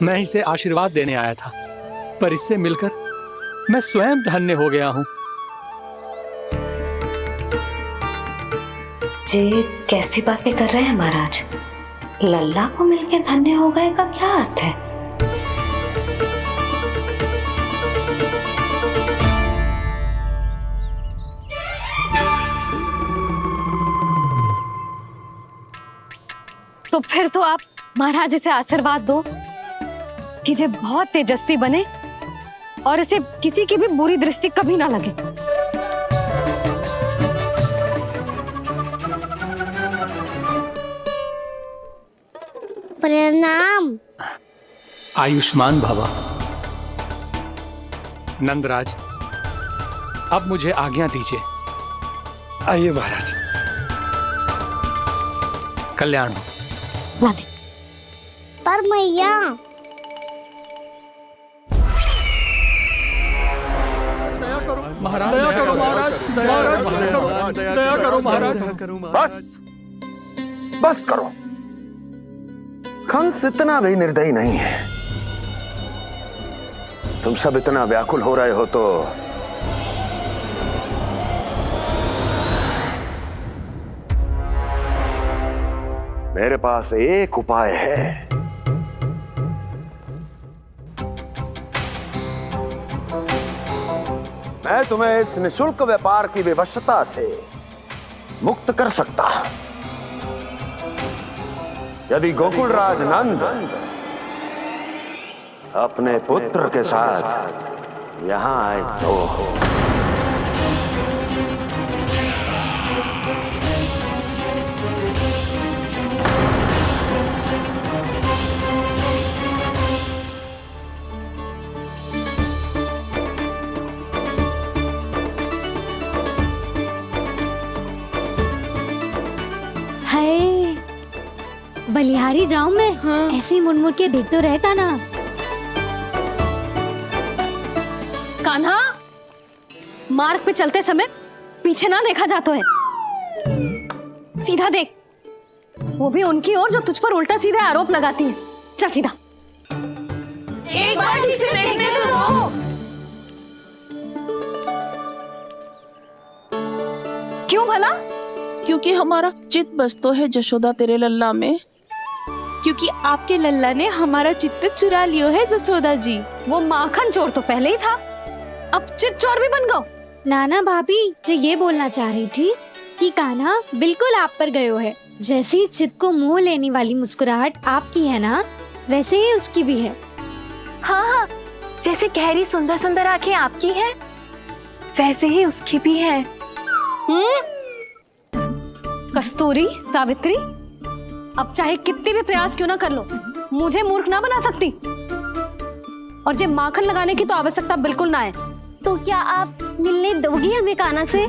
मैं इसे आशीर्वाद देने आया था, पर इससे मिलकर मैं स्वयं धन्य हो गया हूँ। जी कैसी बातें कर रहे हैं महाराज? लल्ला को मिलकर धन्य हो गए का क्या अर्थ है? तो फिर तो आप महाराज इसे आशीर्वाद दो कि ये बहुत तेजस्वी बने और इसे किसी की भी बुरी दृष्टि कभी ना लगे। प्रणाम। आयुष्मान भव। नंदराज, अब मुझे आज्ञा दीजिए। आइए महाराज। कल्याण हो। राधे। पर मैया महाराज, दया करो महाराज, दया करो महाराज। बस करो। कंस इतना भी निर्दयी नहीं है। तुम सब इतना व्याकुल हो रहे हो तो मेरे पास एक उपाय है। मैं तुम्हें इस निशुल्क व्यापार की विवशता से मुक्त कर सकता। यदि गोकुलराज नंद अपने पुत्र के साथ यहां आए तो बलिहारी जाऊं मैं? हाँ। ऐसे ही मुड़ मुड़ के देख तो रहे कान्हा। कान्हा, मार्ग पे चलते समय पीछे ना देखा जाता है, सीधा देख। वो भी उनकी ओर जो तुझ पर उल्टा सीधे आरोप लगाती है। चल सीधा। एक बार ठीक से देखने तो दो। क्यों भला? क्योंकि हमारा चित्त बसतो है जशोदा तेरे लल्ला में। क्योंकि आपके लल्ला ने हमारा चित्त चुरा लियो है जसोदा जी। वो माखन चोर तो पहले ही था, अब चित्त चोर भी बन गो। नाना भाभी जो ये बोलना चाह रही थी कि कान्हा बिल्कुल आप पर गयो है। जैसे ही चित्त को मोह लेने वाली मुस्कुराहट आपकी है ना, वैसे ही उसकी भी है। हाँ हाँ, जैसे गहरी सुंदर सुंदर आंखें आपकी हैं, वैसे ही उसकी भी है। कस्तूरी, सावित्री, अब चाहे कितने भी प्रयास क्यों ना कर लो, मुझे मूर्ख ना बना सकती। और जे माखन लगाने की तो आवश्यकता बिल्कुल ना है। तो क्या आप मिलने दोगी हमें कान्हा से?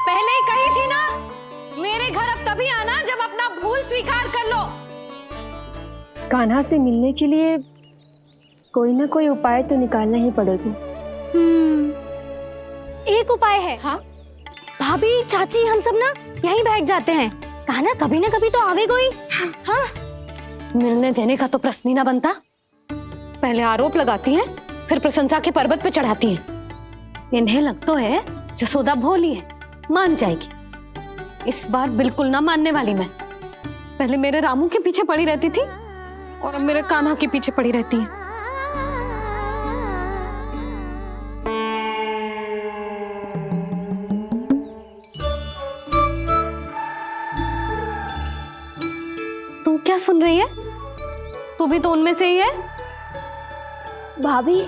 पहले ही कही थी ना, मेरे घर अब तभी आना जब अपना भूल स्वीकार कर लो। कान्हा से मिलने के लिए कोई ना कोई उपाय तो निकालना ही पड़ेगा। एक उपाय है। हाँ? भाभी, चाची, हम सब ना यहीं बैठ जाते हैं। कान्हा कभी ना कभी तो आवेगा ही। हाँ। मिलने देने का तो प्रश्न ही ना बनता। पहले आरोप लगाती हैं, फिर प्रशंसा के पर्वत पे चढ़ाती हैं। इन्हें लगता है जसोदा भोली है, मान जाएगी। इस बार बिल्कुल ना मानने वाली मैं। पहले मेरे रामू के पीछे पड़ी रहती थी और अब मेरे कान्हा के पीछे पड़ी रहती है। तू क्या सुन रही है? तू भी तो उनमें से ही है। भाभी,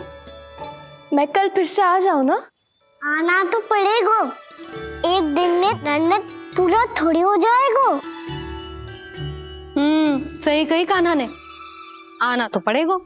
मैं कल फिर से आ जाऊं ना? आना तो पड़ेगा। एक दिन में रणनीत पूरा थोड़ी हो जाएगा। सही कही कान्हा ने, आना तो पड़ेगा।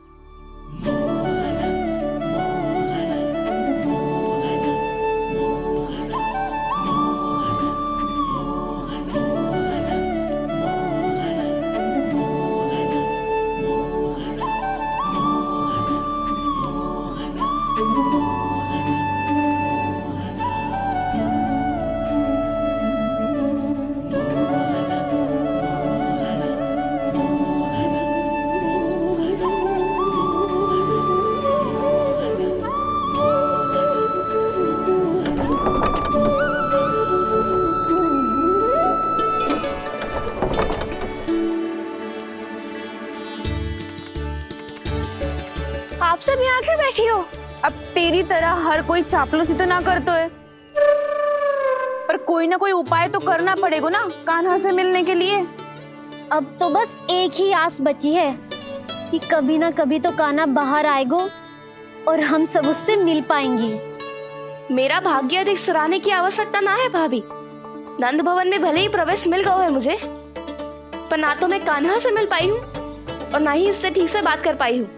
सब यहाँ आके बैठी हो? अब तेरी तरह हर कोई चापलूसी तो ना करतो है, पर कोई ना कोई उपाय तो करना पड़ेगा ना कान्हा से मिलने के लिए। अब तो बस एक ही आस बची है कि कभी ना कभी तो कान्हा बाहर आएगो और हम सब उससे मिल पाएंगे। मेरा भाग्य अधिक सराहने की आवश्यकता ना है भाभी। नंद भवन में भले ही प्रवेश मिल गया है मुझे, पर ना तो मैं कान्हा से मिल पाई हूँ और ना ही उससे ठीक से बात कर पाई हूँ।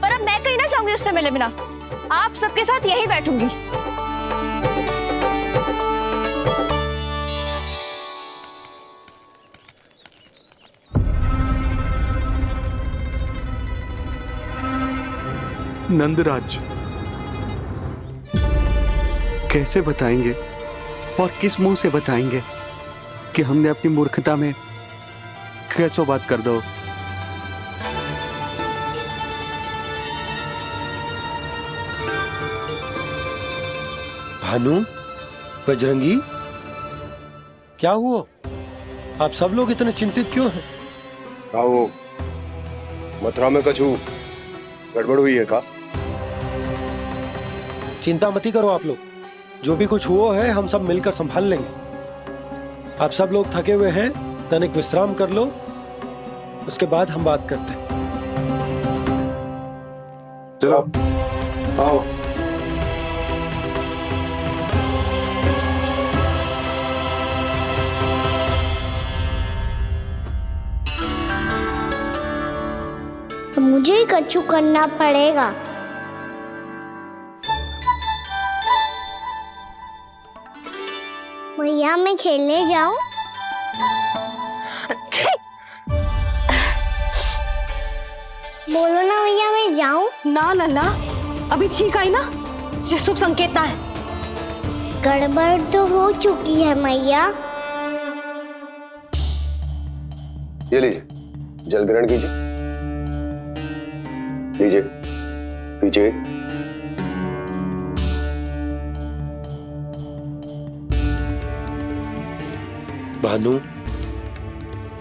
पर अब मैं कहीं ना जाऊंगी उससे मिले बिना, आप सबके साथ यही बैठूंगी। नंदराज, कैसे बताएंगे और किस मुंह से बताएंगे कि हमने अपनी मूर्खता में कैसो बात कर दो। भानु, बजरंगी, क्या हुआ? आप सब लोग इतने चिंतित क्यों हैं? आओ, मथुरा में कछु गड़बड़ हुई है का? चिंता मत करो आप लोग, जो भी कुछ हुआ है हम सब मिलकर संभाल लेंगे। आप सब लोग थके हुए हैं, तनिक विश्राम कर लो, उसके बाद हम बात करते हैं। चलो आओ। मुझे ही कछु करना पड़ेगा। भैया मैं खेलने जाऊं? बोलो ना भैया मैं जाऊं? ना लल्ला, अभी छींक आई ना, ये शुभ संकेत ना है। गड़बड़ तो हो चुकी है मैया। ये लीजिए, जल ग्रहण कीजिए। लीजिए, पीजिए। भानु,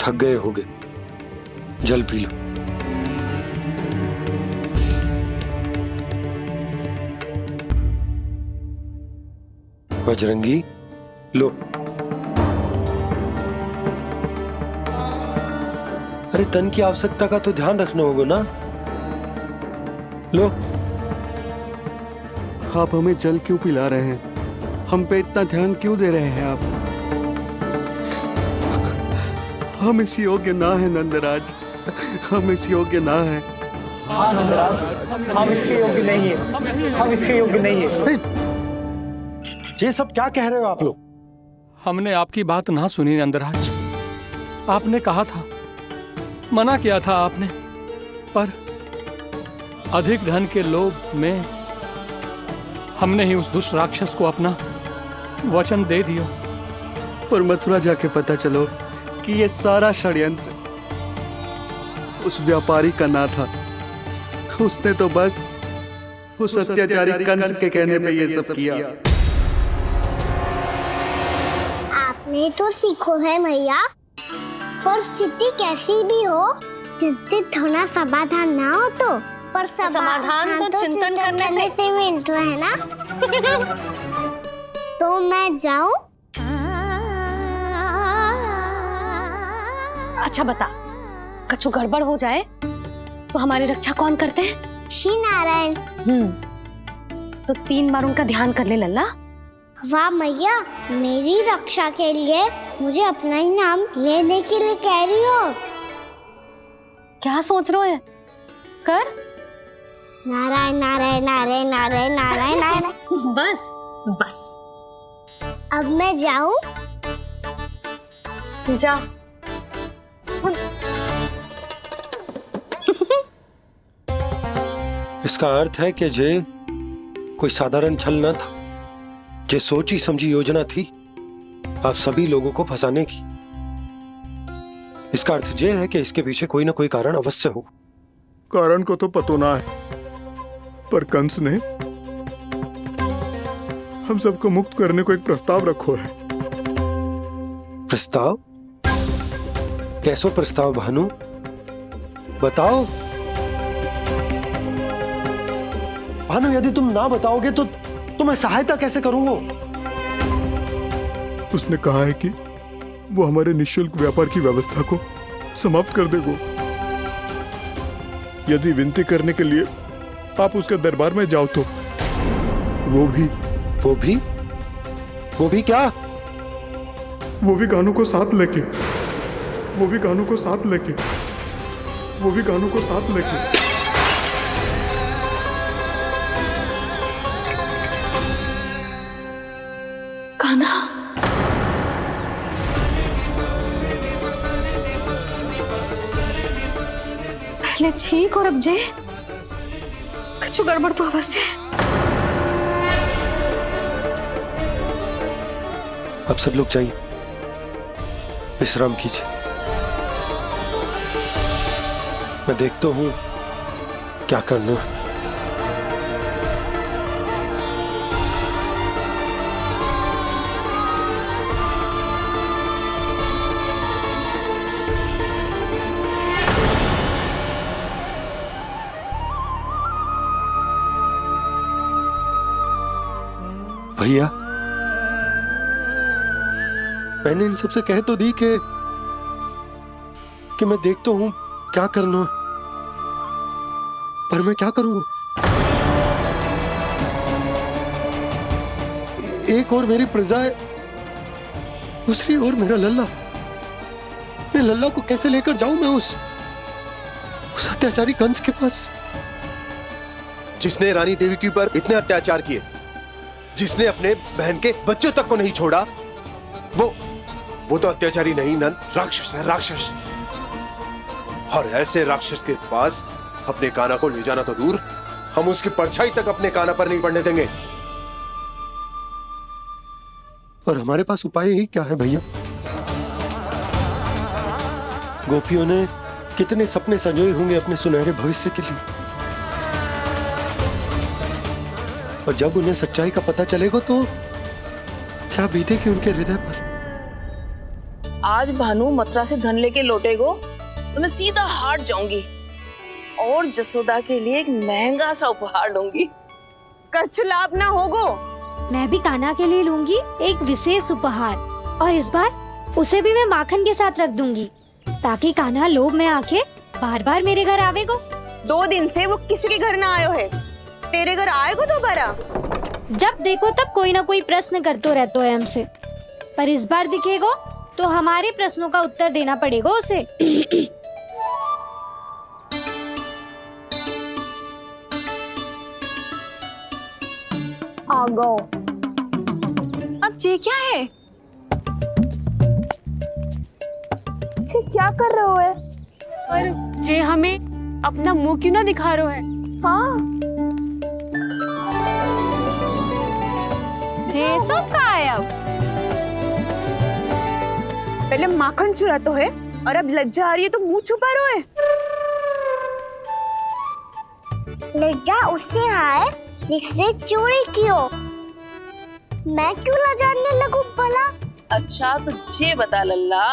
थक गए होगे, जल पी लो। बजरंगी, लो। अरे तन की आवश्यकता का तो ध्यान रखना होगा ना, लो। आप हमें जल क्यों पिला रहे हैं? हम पे इतना ध्यान क्यों दे रहे हैं आप? हम इस योग्य ना है नंदराज, हम इस योग्य ना है। हाँ नंदराज, हम इसके योग्य नहीं है, हम इसके योग्य नहीं है। ये सब क्या कह रहे हो आप लोग? हमने आपकी बात ना सुनी नंदराज। आपने कहा था, मना किया था आपने, पर अधिक धन के लोभ में हमने ही उस दुष्ट राक्षस को अपना वचन दे दिया। पर मथुरा जाके पता चलो कि ये सारा षड्यंत्र उस व्यापारी का ना था। उसने तो बस उस अत्याचारी कंस के कहने पे ये सब किया। आपने तो सीखो है भैया, पर स्थिति कैसी भी हो, चिंतित होना समाधान ना हो तो, पर समाधान तो चिंतन करने से मिलता है ना। तो मैं जाऊं? अच्छा बता, कछु गड़बड़ हो जाए तो हमारी रक्षा कौन करते हैं? श्री नारायण। तो 3 बार उनका ध्यान कर ले लल्ला। वाह मैया, मेरी रक्षा के लिए मुझे अपना ही नाम लेने के लिए कह रही हो? क्या सोच रहे हो? कर। नारायण नारायण नारायण नारायण नारायण नारायण। बस बस। अब मैं जाऊं? जा। इसका अर्थ है कि जे कोई साधारण छल न था, जे सोची समझी योजना थी आप सभी लोगों को फंसाने की। इसका अर्थ ये है कि इसके पीछे कोई ना कोई कारण अवश्य हो। कारण को तो पतो ना है, पर कंस ने हम सबको मुक्त करने को एक प्रस्ताव रखो है। प्रस्ताव? कैसो प्रस्ताव भानु, बताओ। भानु, यदि तुम ना बताओगे तो मैं सहायता कैसे करूंगा? उसने कहा है कि वो हमारे निःशुल्क व्यापार की व्यवस्था को समाप्त कर देगा। यदि विनती करने के लिए आप उसके दरबार में जाओ तो वो भी क्या? वो भी कानू को साथ लेके कान्हा, पहले ठीक और अब जे कुछ गड़बड़ तो अवश्य। अब सब लोग जाइए, विश्राम कीजिए। मैं देखता हूं क्या करना है। भैया, मैंने इन सबसे कह तो दी कि मैं देखता हूं क्या करना, पर मैं क्या करूंगा? एक और मेरी प्रजा है, दूसरी ओर मेरा लल्ला। मैं लल्ला को कैसे लेकर जाऊं मैं उस अत्याचारी कंस के पास? जिसने रानी देवी के ऊपर इतने अत्याचार किए, जिसने अपने बहन के बच्चों तक को नहीं छोड़ा, वो तो अत्याचारी नहीं नंद, राक्षस है, राक्षस। और ऐसे राक्षस के पास अपने कान्हा को ले जाना तो दूर, हम उसकी परछाई तक अपने कान्हा पर नहीं पड़ने देंगे। और हमारे पास उपाय ही क्या है भैया? गोपियों ने कितने सपने संजोए होंगे अपने सुनहरे भविष्य के लिए, और जब उन्हें सच्चाई का पता चलेगा तो क्या बीतेगी उनके हृदय पर? आज भानु मथुरा से धन लेके लौटेगो तो मैं सीधा हाट जाऊंगी और जसोदा के लिए एक महंगा सा उपहार लूंगी। कछ लाभ ना होगो। मैं भी कान्हा के लिए लूंगी एक विशेष उपहार, और इस बार उसे भी मैं माखन के साथ रख दूंगी, ताकि कान्हा लोभ में आके बार बार मेरे घर आवेगो। 2 दिन से वो किसी के घर ना आयो है, तेरे घर आएगो दोबारा? जब देखो तब कोई ना कोई प्रश्न करते रहते है हमसे, पर इस बार दिखेगो तो हमारे प्रश्नों का उत्तर देना पड़ेगा उसे। आ गो। अब जे क्या है? जे क्या कर रहे हो है? पर जे हमें अपना मुंह क्यों ना दिखा रहे है? हाँ, जे सब का है अब? पहले माखन चुरा तो है, और अब लज्जा आ रही है तो मुंह छुपा रहे है। लज्जा उससे आए जिससे चोरी कियो। मैं क्यों लजाने लगूं भला? अच्छा तो ये बता लल्ला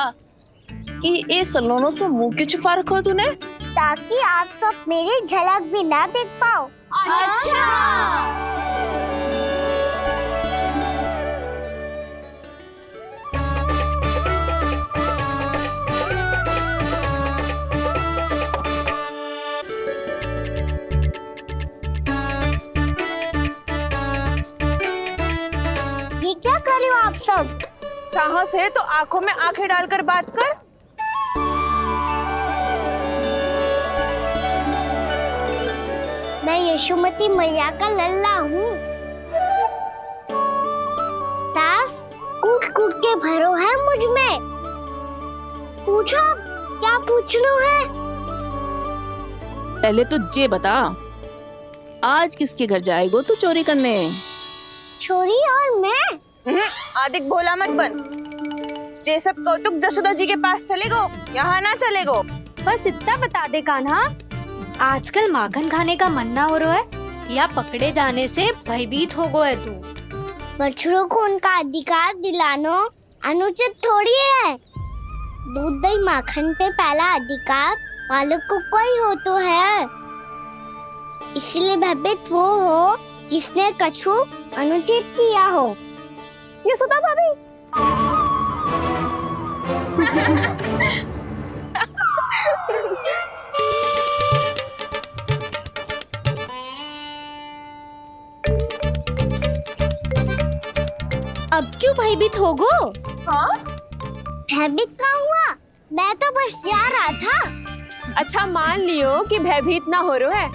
कि ये सलोनों से मुंह क्यों छुपा रखो तूने? ताकि आप सब मेरी झलक भी ना देख पाओ। अच्छा। ये क्या कर रहे हो आप सब? साहस है तो आंखों में आंखें डालकर बात कर। मैं यशोमती मैया का लल्ला हूँ। सास कूट कूट के भरो है मुझ में। पूछो क्या पूछना है? पहले तो ये बता, आज किसके घर जाएगो तू चोरी करने? छोरी और मैं? आदिक भोला मत बन। जे सब कौतुक जशोदा जी के पास चलेगो, यहाँ ना चलेगो। बस इतना बता दे कान्हा, आजकल माखन खाने का मन ना हो रहा है या पकड़े जाने से भयभीत हो गए तू? बछड़ों को उनका अधिकार दिलाना अनुचित थोड़ी है। दूध दही माखन पे पहला अधिकार मालिक को कोई हो तो है। इसलिए भयभीत वो हो जिसने कछु अनुचित किया हो। यशोदा भाभी। अब क्यों भयभीत हो गो? हाँ? भयभीत क्या हुआ? मैं तो बस जा रहा था। अच्छा मान लियो कि भयभीत ना हो रो है।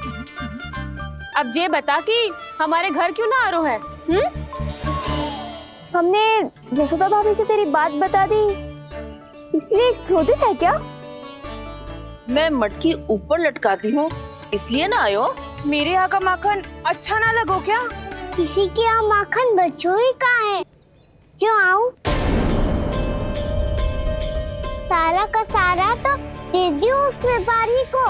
अब ये बता कि हमारे घर क्यों ना आ रो है? हमने यशोदा भाभी से तेरी बात बता दी, इसलिए क्रोधित है क्या? मैं मटकी ऊपर लटकाती हूँ इसलिए ना आयो। मेरे यहाँ का माखन अच्छा ना लगो क्या? किसी के यहाँ माखन बच्चों ही कहाँ है जो आऊं? सारा का सारा तो दे दियो उस व्यापारी को।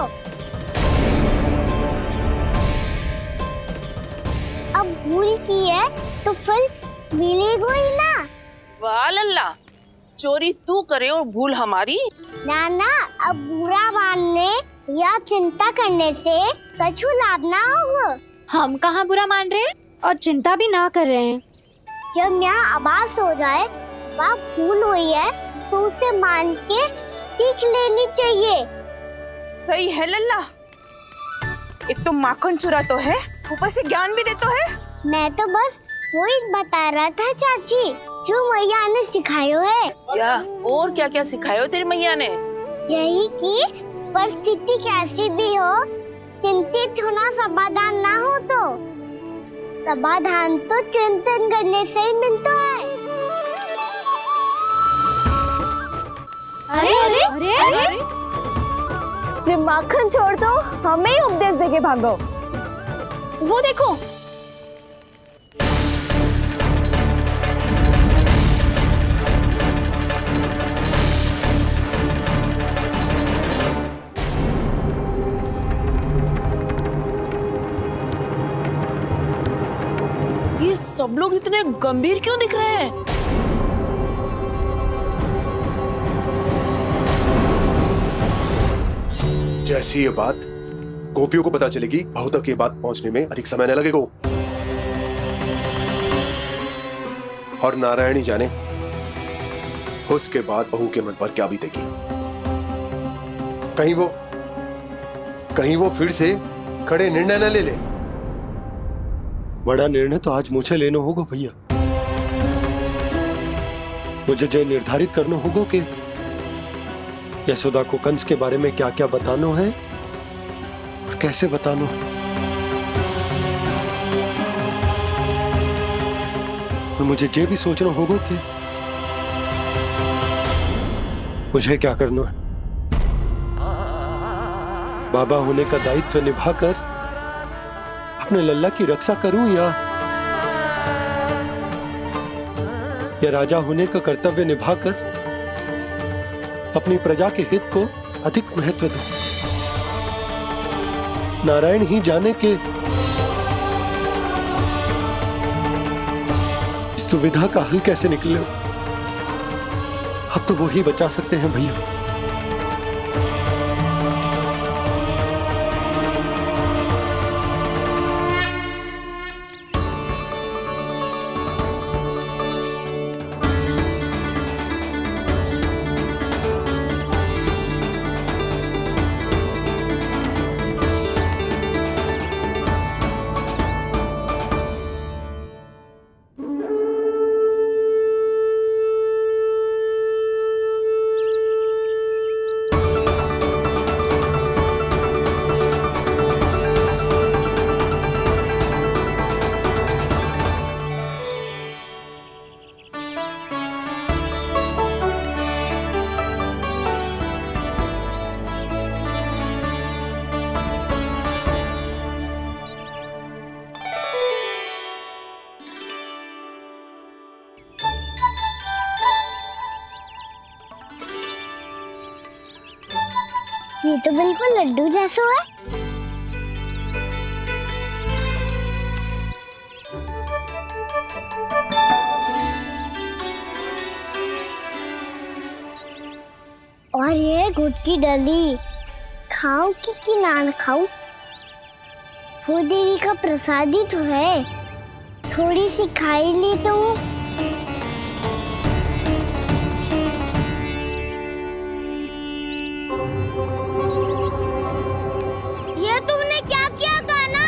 अब भूल की है तो फिर मिलेगो ही ना। वाह लल्ला, चोरी तू करे और भूल हमारी। ना अब बुरा मानने या चिंता करने से कछु लाभ ना होगा। हम कहाँ बुरा मान रहे हैं और चिंता भी ना कर रहे हैं। जब यहाँ आभास हो जाए वहाँ भूल हुई है तो उसे मान के सीख लेनी चाहिए। सही है लल्ला, एक तो माखन चुरा तो है, ऊपर से ज्ञान भी दे तो है। मैं तो बस वही बता रहा था चाची जो मैया ने सिखायो है। क्या और क्या क्या सिखायो तेरी मैया ने? यही कि परिस्थिति कैसी भी हो चिंतित होना समाधान ना हो तो समाधान तो चिंतन करने से ही मिलता है। अरे जब माखन छोड़ दो हमें ही उपदेश देके भागो। वो देखो ये सब लोग इतने गंभीर क्यों दिख रहे हैं? जैसी ये बात गोपियों को पता चलेगी, बहू तक ये बात पहुंचने में अधिक समय न लगेगा। और नारायण ही जाने उसके बाद बहू के मन पर क्या बीतेगी। कहीं वो फिर से खड़े निर्णय न ले ले। बड़ा निर्णय तो आज मुझे लेना होगा भैया। मुझे जो निर्धारित करना होगा कि यशोदा को कंस के बारे में क्या क्या बताना है और कैसे बताना है। और मुझे ये भी सोचना होगा कि मुझे क्या करना है। बाबा होने का दायित्व निभाकर अपने लल्ला की रक्षा करूं या राजा होने का कर्तव्य निभाकर अपनी प्रजा के हित को अधिक महत्व दूं। नारायण ही जाने के इस दुविधा का हल कैसे निकले। अब तो वो ही बचा सकते हैं भैया। ये तो बिल्कुल लड्डू जैसा है। और ये गुड़ की डली खाऊं कि ना खाऊं? वो देवी का प्रसाद ही तो है, थोड़ी सी खाई ली तो। ये तुमने क्या किया कान्हा?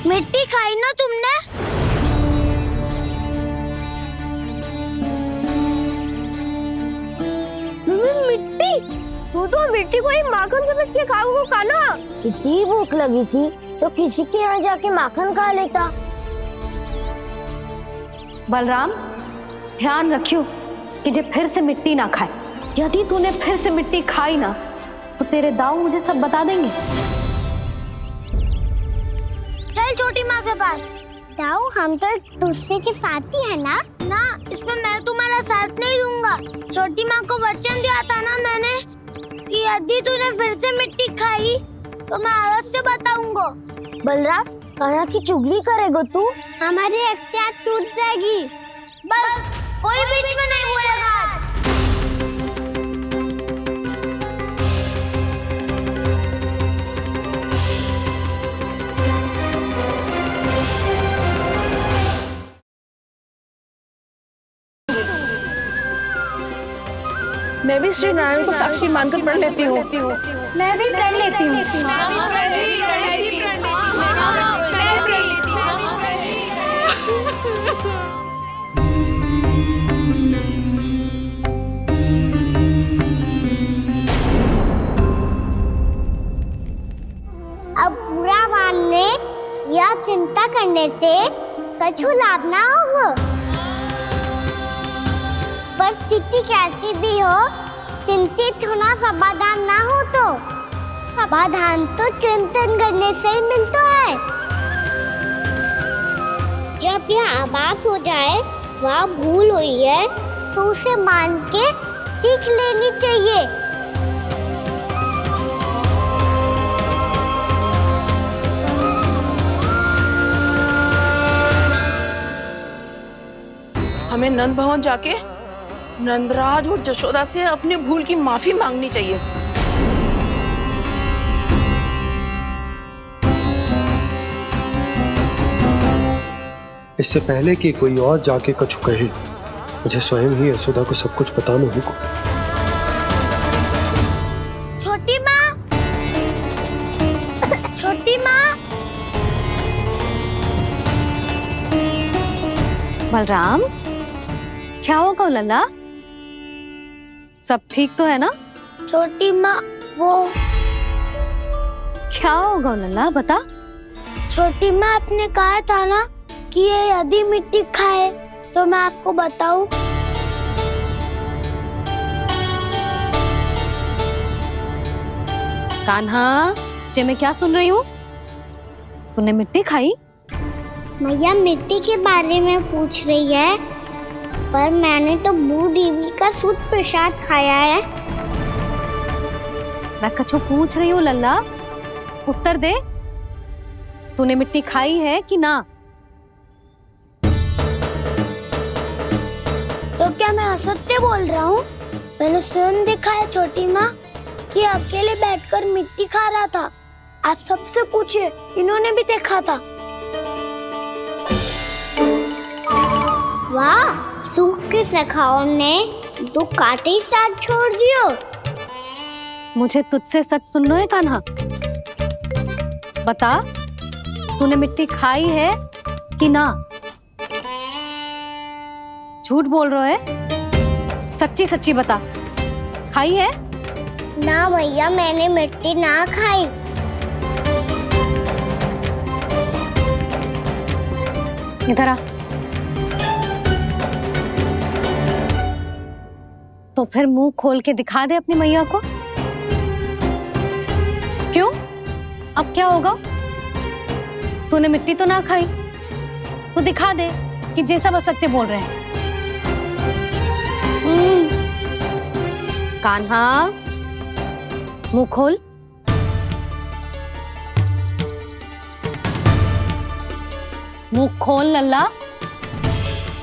मिट्टी खाई ना तुमने? मिट्टी? तू तो मिट्टी को ही माखन समझ के खाओगे कान्हा। इतनी भूख लगी थी तो किसी के यहाँ जाके माखन खा लेता। बलराम, ध्यान रखियो कि जे फिर से मिट्टी ना खाए। यदि तूने फिर से मिट्टी खाई ना तो तेरे दाऊ मुझे सब बता देंगे। चल छोटी माँ के पास। दाऊ, हम तो एक दूसरे के साथी है ना? ना, इसमें मैं तुम्हारा साथ नहीं दूंगा। छोटी माँ को वचन दिया था ना मैंने कि यदि तूने फिर से मिट्टी खाई तो मैं अवश्य बताऊंगा। बलराम, कान्हा की चुगली करेगा तू? हमारी अख्तियार टूट जाएगी। बस कोई बीच में नहीं बोलेगा आज। मैं भी श्री नारायण को साक्षी मानकर पढ़ लेती हूँ। मैं भी पढ़ लेती हूँ। अब बुरा मानने या चिंता करने से कछु लाभ ना होगा। परिस्थिति कैसी भी हो, चिंतित होना समाधान ना हो तो समाधान तो चिंतन करने से ही मिलता है। जब यह आभास हो जाए वह भूल हुई है तो उसे मान के सीख लेनी चाहिए। हमें नंद भवन जाके नंदराज और जशोदा से अपनी भूल की माफी मांगनी चाहिए। इससे पहले कि कोई और जाके कछु कहे, मुझे स्वयं ही यशोदा को सब कुछ बताना होगा। छोटी माँ, छोटी माँ। बलराम, क्या होगा लल्ला? सब ठीक तो है ना? छोटी माँ, वो क्या होगा लल्ला, बता। छोटी माँ, आपने कहा था ना कि ये यदि मिट्टी खाए तो मैं आपको बताऊं। कान्हा, जे मैं क्या सुन रही हूँ? तूने मिट्टी खाई? मैया मिट्टी के बारे में पूछ रही है, पर मैंने तो भू देवी का शुद्ध प्रसाद खाया है। मैं कछु पूछ रही हूँ लल्ला, उत्तर दे। तूने मिट्टी खाई है कि ना? तो क्या मैं असत्य बोल रहा हूँ? मैंने स्वयं देखा है छोटी माँ कि अकेले बैठकर मिट्टी खा रहा था। आप सबसे पूछिए, इन्होंने भी देखा था। वाह, सूख के सखाओं ने दो कांटे ही साथ छोड़ दियो। मुझे तुझसे सच सुनना है कान्हा। बता, तूने मिट्टी खाई है कि ना? झूठ बोल रहा है, सच्ची सच्ची बता, खाई है? ना भैया, मैंने मिट्टी ना खाई। इधर आ। तो फिर मुंह खोल के दिखा दे अपनी मैया को। क्यों? अब क्या होगा? तूने मिट्टी तो ना खाई, तो दिखा दे कि जे सब असत्य बोल रहे हैं। कान्हा, मुंह खोल। मुंह खोल लल्ला,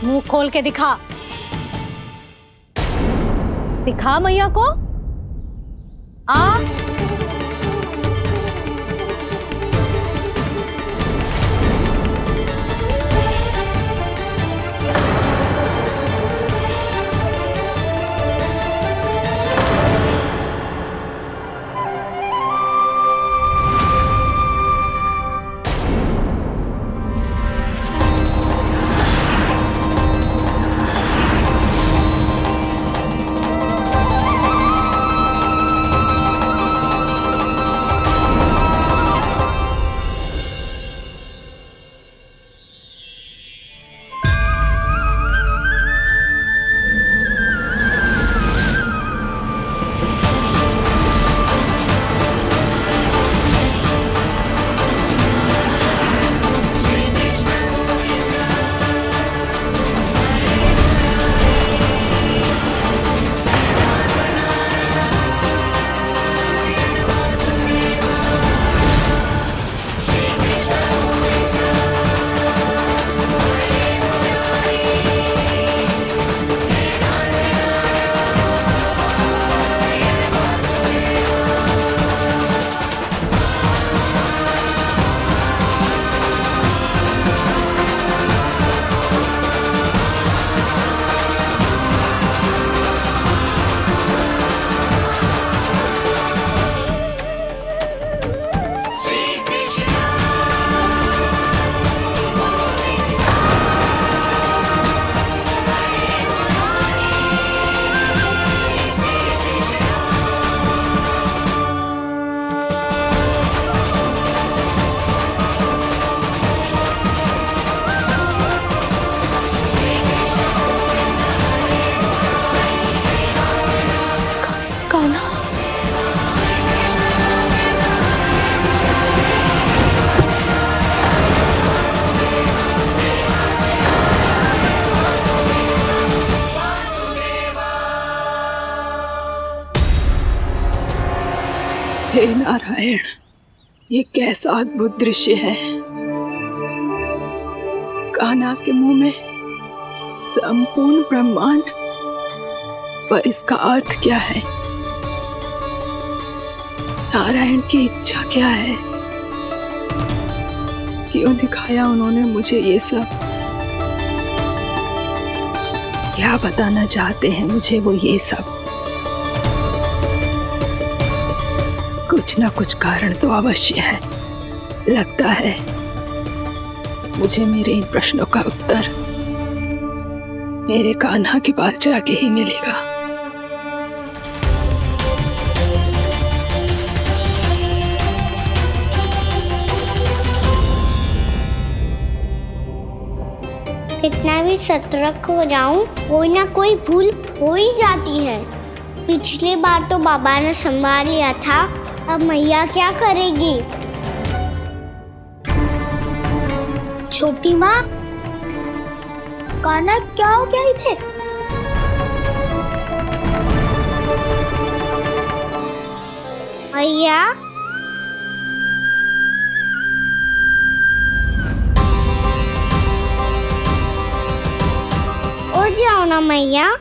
मुंह खोल के दिखा। दिखा मैया को। आ हे नारायण, ये कैसा अद्भुत दृश्य है। कान्हा के मुंह में संपूर्ण ब्रह्मांड, पर इसका अर्थ क्या है? नारायण की इच्छा क्या है? क्यों दिखाया उन्होंने मुझे ये सब? क्या बताना चाहते हैं मुझे वो ये सब? कुछ ना कुछ कारण तो अवश्य है। लगता है मुझे मेरे इन प्रश्नों का उत्तर मेरे कान्हा के पास जाके ही मिलेगा। कितना भी सतर्क हो जाऊं, कोई ना कोई भूल हो ही जाती है। पिछली बार तो बाबा ने संभाल लिया था, अब मैया क्या करेगी? छोटी माँ, कान्हा क्या हो गया इधर? मैया, उठ जाओ ना मैया।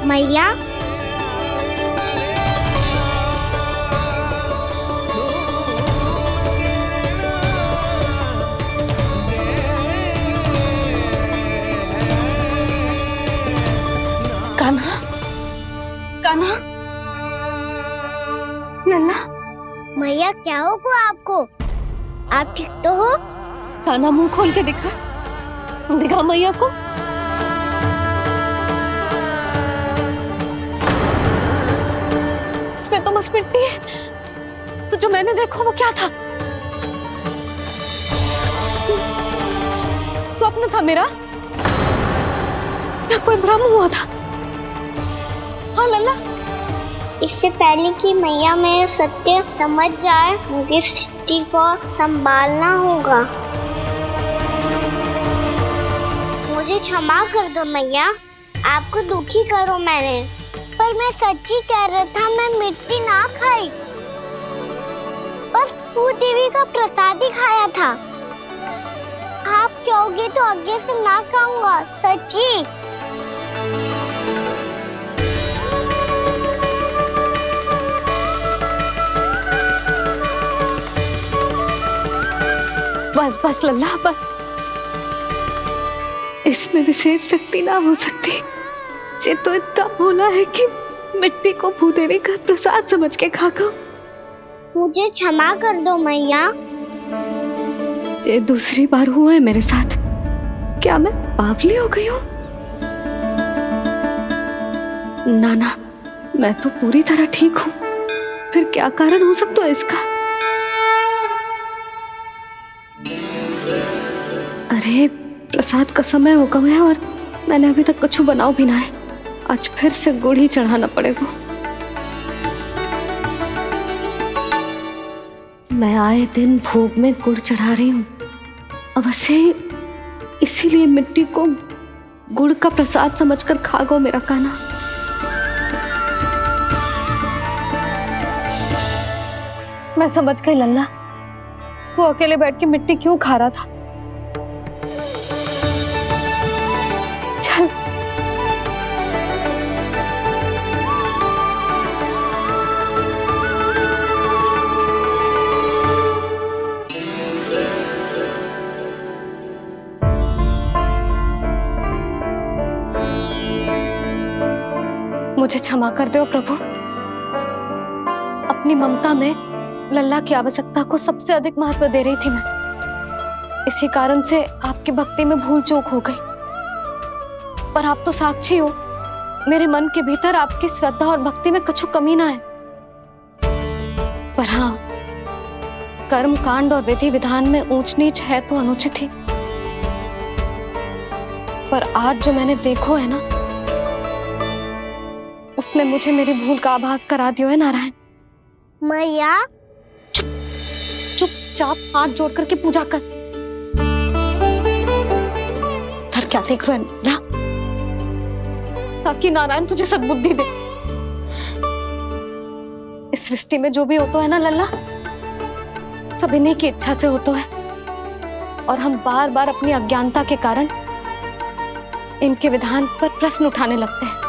मैया, कान्हा, कान्हा, नन्ना। मैया क्या होगा आपको? आप ठीक तो हो? कान्हा मुंह खोल के दिखा, दिखा मैया को। इसमें तो बस मिट्टी है, तो जो मैंने देखा वो क्या था? स्वप्न था मेरा या कोई भ्रम हुआ था? हाँ लल्ला, इससे पहले कि मैया मेरे सत्य समझ जाए, मुझे मिट्टी को संभालना होगा। मुझे क्षमा कर दो मैया, आपको दुखी करो मैंने, पर मैं सच्ची कह रहा था, मैं मिट्टी ना खाई, बस भू देवी का प्रसाद ही खाया था। आप कहोगे तो आगे से ना खाऊंगा, सच्ची। बस बस लल्ला बस। इसमें विशेष शक्ति ना हो सकती। जे तो इतना भोला है कि मिट्टी को भूदेवी का प्रसाद समझ के खागा। मुझे क्षमा कर दो मैया। ये दूसरी बार हुआ है मेरे साथ। क्या मैं बावली हो गई हूँ? ना ना, मैं तो पूरी तरह ठीक हूँ। फिर क्या कारण हो सकता है इसका? अरे प्रसाद का समय हो गया है और मैंने अभी तक कुछ बनाओ भी ना है। आज फिर से गुड़ ही चढ़ाना पड़ेगा। मैं आए दिन भोग में गुड़ चढ़ा रही हूँ, अवश्य इसीलिए मिट्टी को गुड़ का प्रसाद समझकर खागो मेरा कान्हा। मैं समझ गई लल्ला, वो अकेले बैठ के मिट्टी क्यों खा रहा था। चल मुझे क्षमा कर दो प्रभु। अपनी ममता में लल्ला की आवश्यकता को सबसे अधिक महत्व दे रही थी मैं। इसी कारण से आपकी भक्ति में भूल चूक हो गई। पर आप तो साक्षी हो, मेरे मन के भीतर आपकी श्रद्धा और भक्ति में कुछ कमी ना है। पर हाँ, कर्म कांड और विधि विधान में ऊंच नीच है तो अनुचित ही। पर आज जो मैंने देखो है ना, उसने मुझे मेरी भूल का आभास करा दिया है नारायण। मैया चुपचाप हाथ जोड़ करके पूजा कर। सर क्या देख रहे हो ना, ताकि नारायण तुझे सद्बुद्धि दे। इस सृष्टि में जो भी होता है ना लल्ला, सब इन्हीं की इच्छा से होता है। और हम बार बार अपनी अज्ञानता के कारण इनके विधान पर प्रश्न उठाने लगते हैं।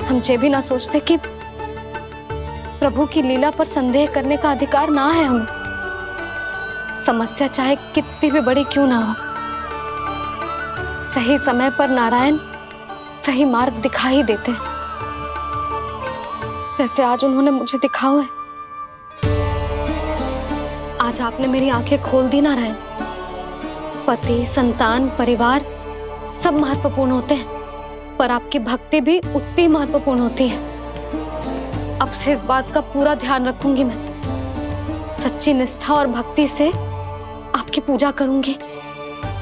हम ये भी ना सोचते कि प्रभु की लीला पर संदेह करने का अधिकार ना है हमें। समस्या चाहे कितनी भी बड़ी क्यों ना हो, सही समय पर नारायण सही मार्ग दिखा ही देते हैं, जैसे आज उन्होंने मुझे दिखाओ है। आज आपने मेरी आंखें खोल दी नारायण। पति, संतान, परिवार सब महत्वपूर्ण होते हैं, पर आपकी भक्ति भी उतनी महत्वपूर्ण होती है। अब से इस बात का पूरा ध्यान रखूंगी मैं। सच्ची निष्ठा और भक्ति से आपकी पूजा करूंगी,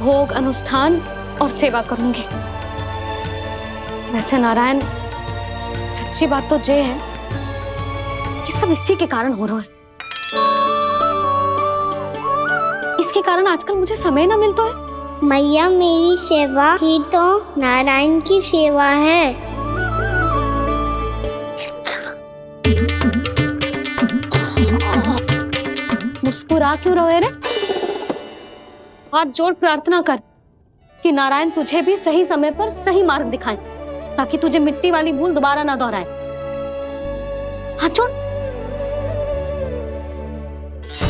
भोग, अनुष्ठान और सेवा करूंगी। वैसे नारायण, सच्ची बात तो ये है कि सब इसी के कारण हो रहा है। इसके कारण आजकल मुझे समय ना मिलता है। मैया, मेरी सेवा ही तो नारायण की सेवा है। मुस्कुरा क्यों रहे रे? हाथ जोड़ प्रार्थना कर कि नारायण तुझे भी सही समय पर सही मार्ग दिखाएं, ताकि तुझे मिट्टी वाली भूल दोबारा ना दोहराए। हाथ जोड़।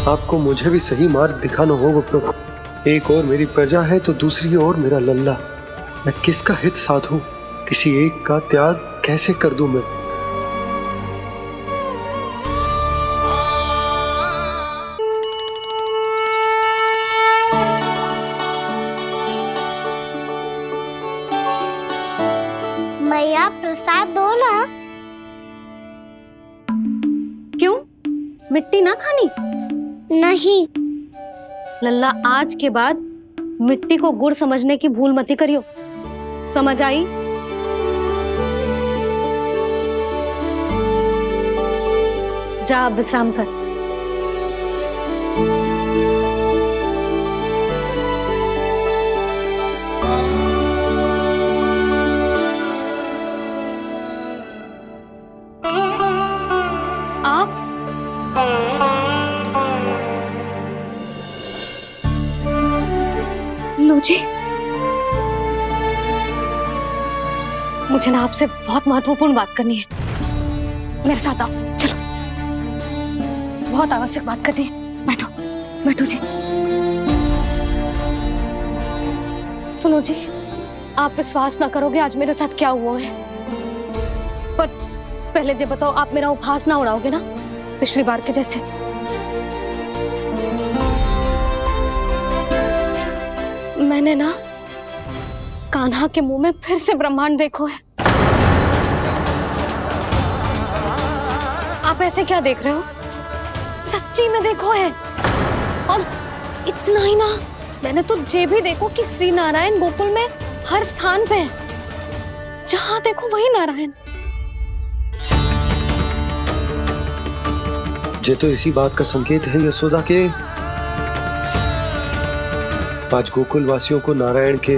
आपको मुझे भी सही मार्ग दिखाना होगा प्रभु। एक और मेरी प्रजा है तो दूसरी ओर मेरा लल्ला। मैं किसका हित साधूं? किसी एक का त्याग कैसे कर दूं मैं? मैया, प्रसाद दो ना। क्यों? मिट्टी ना खानी? नहीं। लल्ला, आज के बाद मिट्टी को गुड़ समझने की भूल मत करियो। समझ आई? जा विश्राम कर। जी, मुझे ना आपसे बहुत महत्वपूर्ण बात करनी है। मेरे साथ आओ, चलो। बहुत आवश्यक बात करनी है। बैठो, बैठो जी। सुनो जी, आप विश्वास ना करोगे आज मेरे साथ क्या हुआ है। पर पहले ये बताओ, आप मेरा उपहास ना उड़ाओगे ना पिछली बार के जैसे? मैंने ना कान्हा के मुंह में फिर से ब्रह्मांड देखो है। आप ऐसे क्या देख रहे हो? सच्ची में देखो है। और इतना ही ना, मैंने तो ये भी देखो कि श्री नारायण गोकुल में हर स्थान पे है, जहां देखो वही नारायण। ये तो इसी बात का संकेत है यशोदा के आज गोकुल वासियों को नारायण के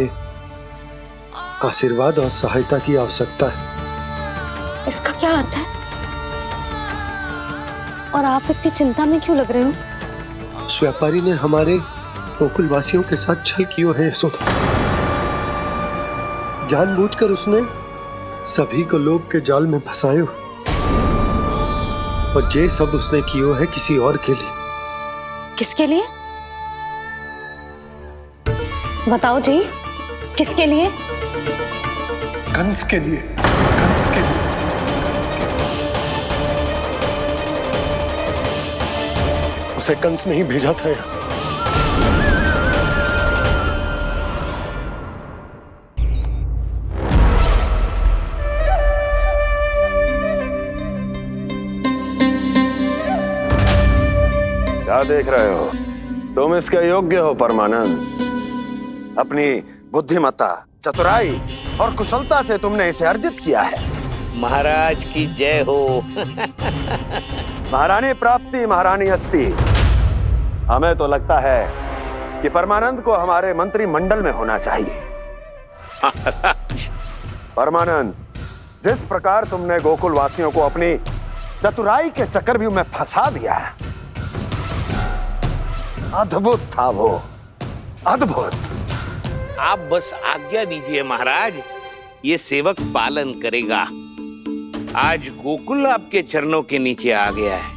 आशीर्वाद और सहायता की आवश्यकता है। इसका क्या अर्थ है? और आप इतनी चिंता में क्यों लग रहे हो? उस व्यापारी ने हमारे गोकुल वासियों के साथ छल किया है यशोदा। जानबूझकर उसने सभी को लोभ के जाल में फंसायो, और ये सब उसने किया है किसी और के लिए। किसके लिए? बताओ जी, किसके लिए? कंस के लिए, कंस के लिए। उसे कंस नहीं भेजा था यहाँ। क्या देख रहे हो? तुम इसके योग्य हो परमानंद। अपनी बुद्धिमत्ता, चतुराई और कुशलता से तुमने इसे अर्जित किया है। महाराज की जय हो। महारानी प्राप्ति महारानी अस्ति। हमें तो लगता है कि परमानंद को हमारे मंत्रिमंडल में होना चाहिए। परमानंद, जिस प्रकार तुमने गोकुल वासियों को अपनी चतुराई के चक्रव्यूह में फंसा दिया, अद्भुत था वो, अद्भुत। आप बस आज्ञा दीजिए महाराज, ये सेवक पालन करेगा। आज गोकुल आपके चरणों के नीचे आ गया है।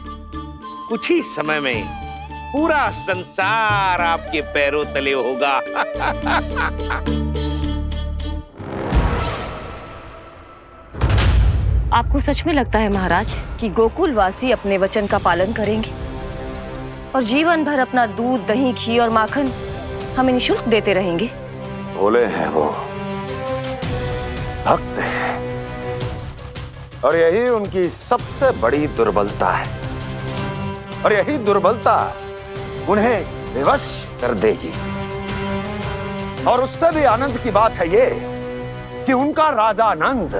कुछ ही समय में पूरा संसार आपके पैरों तले होगा। आपको सच में लगता है महाराज कि गोकुल वासी अपने वचन का पालन करेंगे और जीवन भर अपना दूध, दही, घी और माखन हमें निःशुल्क देते रहेंगे? भोले हैं वो, भक्त हैं, और यही उनकी सबसे बड़ी दुर्बलता है। और यही दुर्बलता उन्हें विवश कर देगी। और उससे भी आनंद की बात है ये कि उनका राजा नंद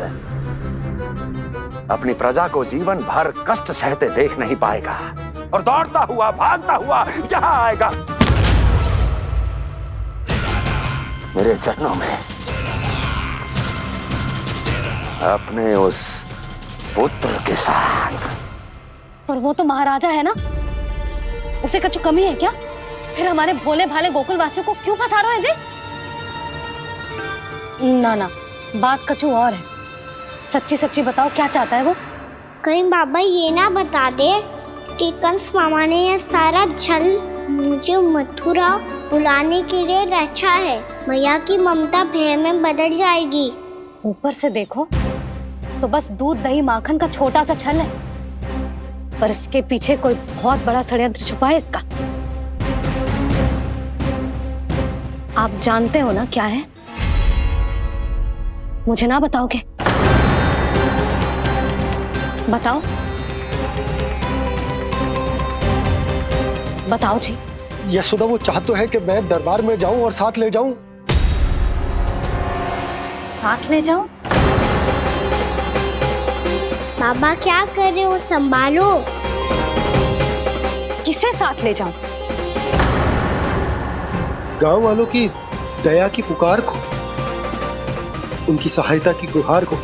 अपनी प्रजा को जीवन भर कष्ट सहते देख नहीं पाएगा और दौड़ता हुआ, भागता हुआ यहाँ आएगा मेरे चरणों में, अपने उस पुत्र के साथ। पर वो तो महाराजा है ना, उसे कुछ कमी है क्या? फिर हमारे भोले भाले गोकुल वासियों को क्यों फंसा रहे हैं जी? ना ना, बात कछु और है। सच्ची सच्ची बताओ, क्या चाहता है वो? कहीं बाबा ये ना बता दे कि कंस मामा ने यह सारा छल मुझे मथुरा बुलाने के लिए रचा है। मैया की ममता भय में बदल जाएगी। ऊपर से देखो तो बस दूध, दही, माखन का छोटा सा छल है, पर इसके पीछे कोई बहुत बड़ा षड्यंत्र छुपा है इसका। आप जानते हो ना क्या है? मुझे ना बताओगे? बताओ, बताओ जी। यशोदा, वो चाहता है कि मैं दरबार में जाऊं और साथ ले जाऊं। साथ ले जाऊं? बाबा क्या कर रहे हो, संभालो। किसे साथ ले जाऊं? गांव वालों की दया की पुकार को, उनकी सहायता की गुहार को।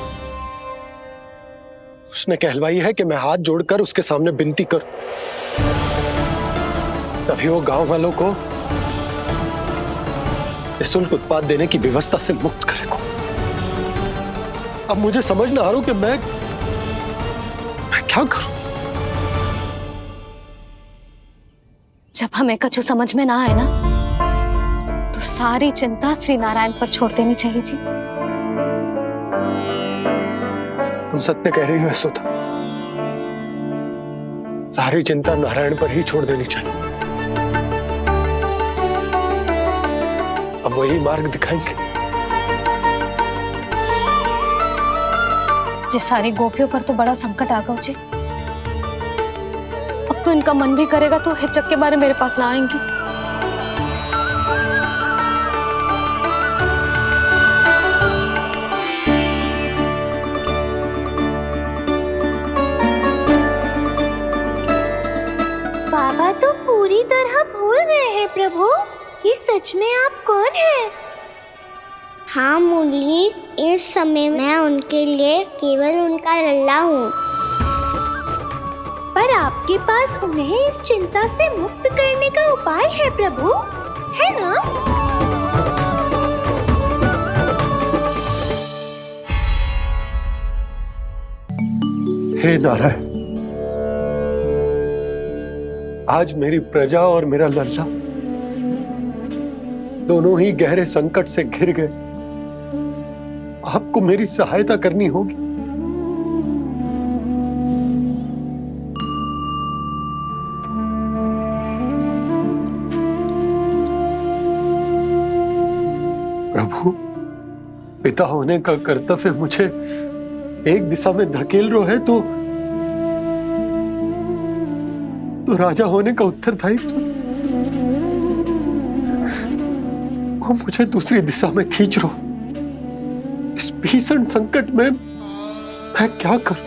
उसने कहलवाई है कि मैं हाथ जोड़कर उसके सामने विनती करूं, तभी वो गांव वालों को निःशुल्क उत्पाद देने की व्यवस्था से मुक्त करेगा। अब मुझे समझ ना आ रहा कि मैं क्या करूं। जब हमें कछु समझ में ना आए ना, तो सारी चिंता श्री नारायण पर छोड़ देनी चाहिए जी। तुम सत्य कह रही हो यशोदा, सारी चिंता नारायण पर ही छोड़ देनी चाहिए। अब वही मार्ग दिखाएंगे। जी सारी गोपियों पर तो बड़ा संकट आ गया जी। अब तो इनका मन भी करेगा तो हिचक के बारे मेरे पास ना आएंगी। बाबा तो पूरी तरह भूल गए हैं प्रभु, ये सच में आप कौन हैं? हाँ मुरली, इस समय मैं उनके लिए केवल उनका लल्ला हूँ। पर आपके पास उन्हें इस चिंता से मुक्त करने का उपाय है प्रभु, है ना? हे नारायण, आज मेरी प्रजा और मेरा लल्ला दोनों ही गहरे संकट से घिर गए। आपको मेरी सहायता करनी होगी। प्रभु, पिता होने का कर्तव्य मुझे एक दिशा में धकेल रहा है तो राजा होने का उत्तरदायित्व वो मुझे दूसरी दिशा में खींच रहा। इस भीषण संकट में मैं क्या करूं?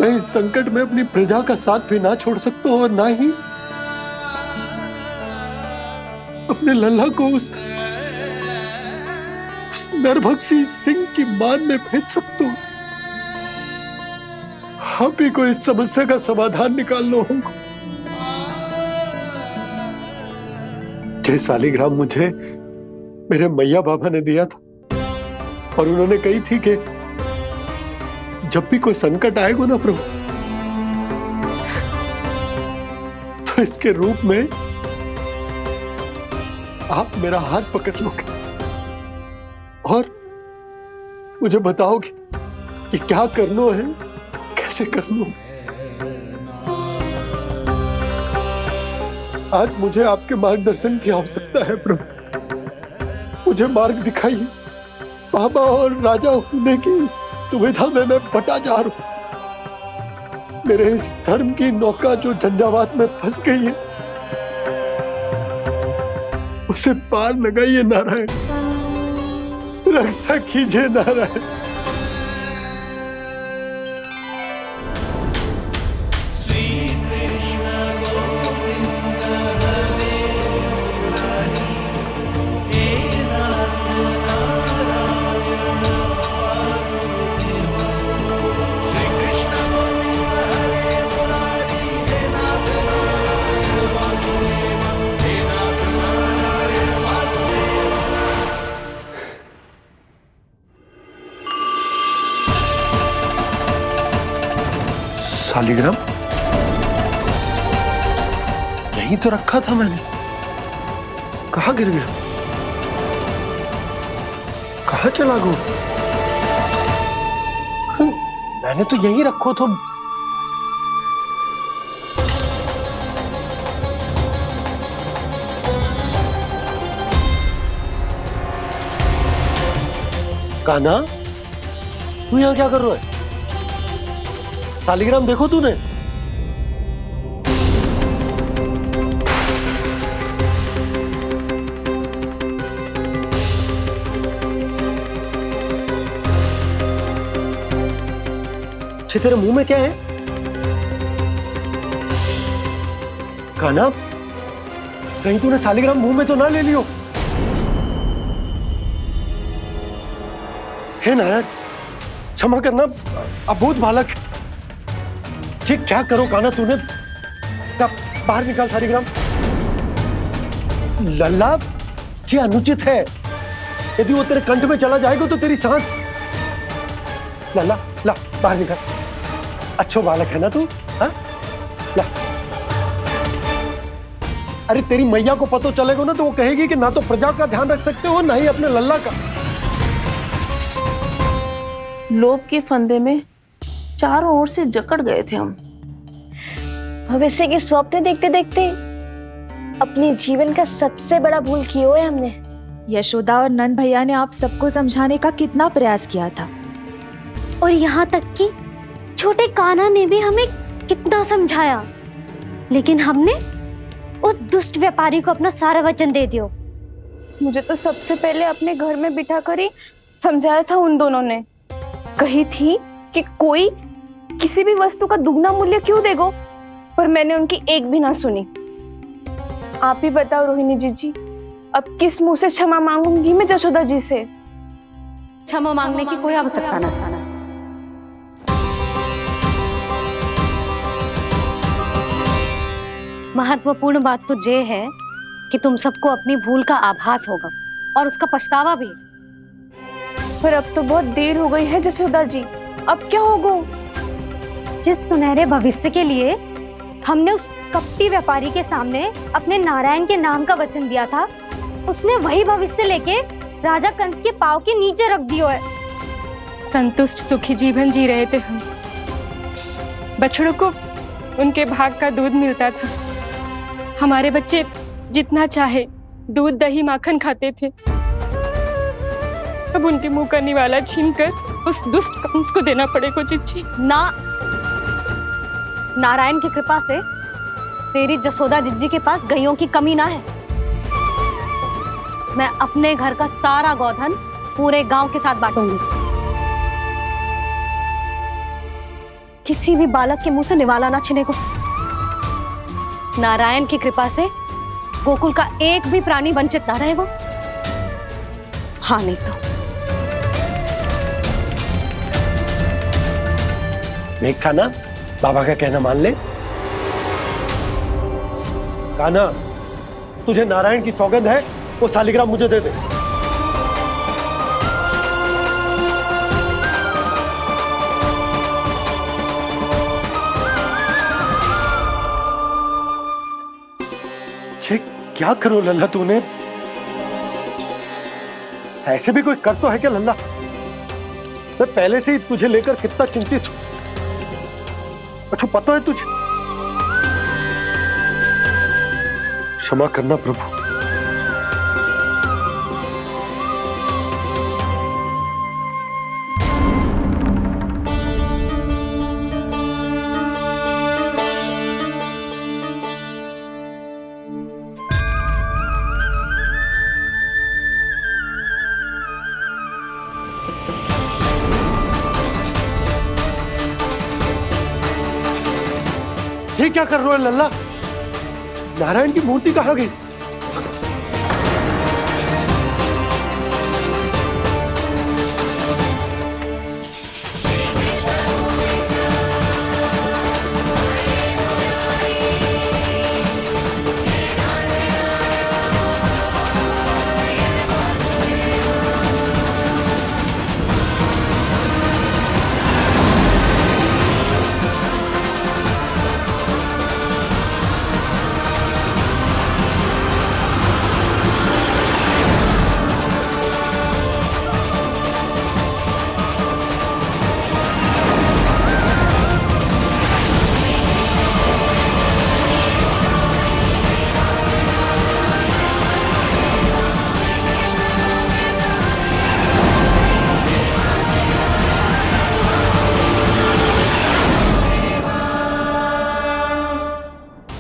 मैं इस संकट में अपनी प्रजा का साथ भी ना छोड़ सकता हूं और ना ही अपने लल्ला को उस नरभक्षी सिंह की मान में भेज सकता हूं। आप ही को इस समस्या का समाधान निकालना होगा। जय शालिग्राम मुझे मेरे मैया बाबा ने दिया था और उन्होंने कही थी कि जब भी कोई संकट आएगा ना प्रभु, तो इसके रूप में आप मेरा हाथ पकड़ लोगे और मुझे बताओगे कि क्या करना है, कैसे करना है। आज मुझे आपके मार्गदर्शन की आवश्यकता है प्रभु। मुझे मार्ग दिखाइए। बाबा और राजा होने की दुविधा में मैं बटा जा रहा हूं। मेरे इस धर्म की नौका जो झंझावात में फंस गई है, उसे पार लगाइए नारायण, रक्षा कीजिए नारायण। शालिग्राम यहीं तो रखा था मैंने, कहाँ गिर गया? कहाँ चला गया? मैंने तो यहीं रखो तो। कान्हा, तू यहाँ क्या कर रहा है? शालिग्राम देखो तूने? अच्छे, तेरे मुंह में क्या है? कान्हा, कहीं तूने शालिग्राम मुंह में तो ना ले लियो? हे नारायण, क्षमा करना, अबोध बालक। जी क्या करो कान्हा तूने? बाहर निकाल शालिग्राम। लल्ला, ये अनुचित है। यदि वो तेरे कंठ में चला जाएगा तो तेरी सांस। ला ला ला, बाहर निकल। अच्छो बालक है ना तू? हाँ, ला। अरे तेरी मैया को पता चलेगा ना तो वो कहेगी कि ना तो प्रजा का ध्यान रख सकते हो, ना ही अपने लल्ला का। लोभ के फंदे में चारों ओर से जकड़ गए थे हम। भविष्य के स्वप्न देखते देखते अपने जीवन का सबसे बड़ा भूल किया है हमने। यशोदा और नंद भैया ने आप सबको समझाने का कितना प्रयास किया था, और यहाँ तक कि छोटे कान्हा ने भी हमें कितना समझाया, लेकिन हमने उस दुष्ट व्यापारी को अपना सारा वचन दे दिया। मुझे तो सबसे पहले अपने घर में बिठा कर ही समझाया था उन दोनों ने। कही थी कि कोई किसी भी वस्तु का दुगना मूल्य क्यों देगा, पर मैंने उनकी एक भी ना सुनी। आप ही बताओ रोहिणी जी, अब किस मुंह से क्षमा मांगूंगी मैं जशोदा जी से? क्षमा मांगने की कोई आवश्यकता न था। महत्वपूर्ण बात तो ये है कि तुम सबको अपनी भूल का आभास होगा और उसका पछतावा भी। पर अब तो बहुत देर हो गई है जशोदा जी, अब क्या होगा? जिस सुनहरे भविष्य के लिए हमने उस कपटी व्यापारी के सामने अपने नारायण के नाम का वचन दिया था, उसने वही भविष्य लेके राजा कंस के पांव के नीचे रख दिया है। संतुष्ट सुखी जीवन जी रहे थे हम। बछड़ों को उनके भाग का दूध मिलता था। हमारे बच्चे जितना चाहे दूध दही माखन खाते थे। अब उनके मुंह का निवाला छीनकर उस दुष्ट कंस को देना पड़ेगा चिच्ची। ना, नारायण की कृपा से तेरी जसोदा जिज्जी के पास गैयों की कमी ना है। मैं अपने घर का सारा गोधन पूरे गांव के साथ बांटूंगी। किसी भी बालक के मुंह से निवाला ना छिने को। नारायण की कृपा से गोकुल का एक भी प्राणी वंचित ना रहेगा। हाँ नहीं तो देख कान्हा, बाबा का कहना मान ले। कान्हा, तुझे नारायण की सौगंध है, वो शालिग्राम मुझे दे दे। क्या करो लल्ला तूने? ऐसे भी कोई कर तो है क्या लल्ला? मैं पहले से ही तुझे लेकर कितना चिंतित हूं। अच्छा पता है तुझे? क्षमा करना प्रभु। ये क्या कर रहे हो लल्ला? नारायण की मूर्ति कहाँ गई?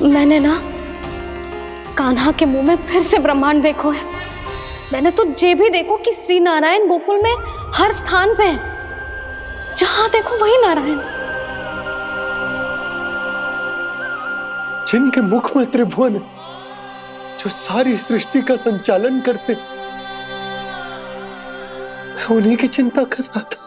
मैंने ना कान्हा के मुंह में फिर से ब्रह्मांड देखो है। मैंने तो ये भी देखो कि श्री नारायण गोकुल में हर स्थान पे है। जहां देखो वही नारायण। जिनके मुख में त्रिभुवन है, जो सारी सृष्टि का संचालन करते, मैं उन्हीं की चिंता कर रहा था।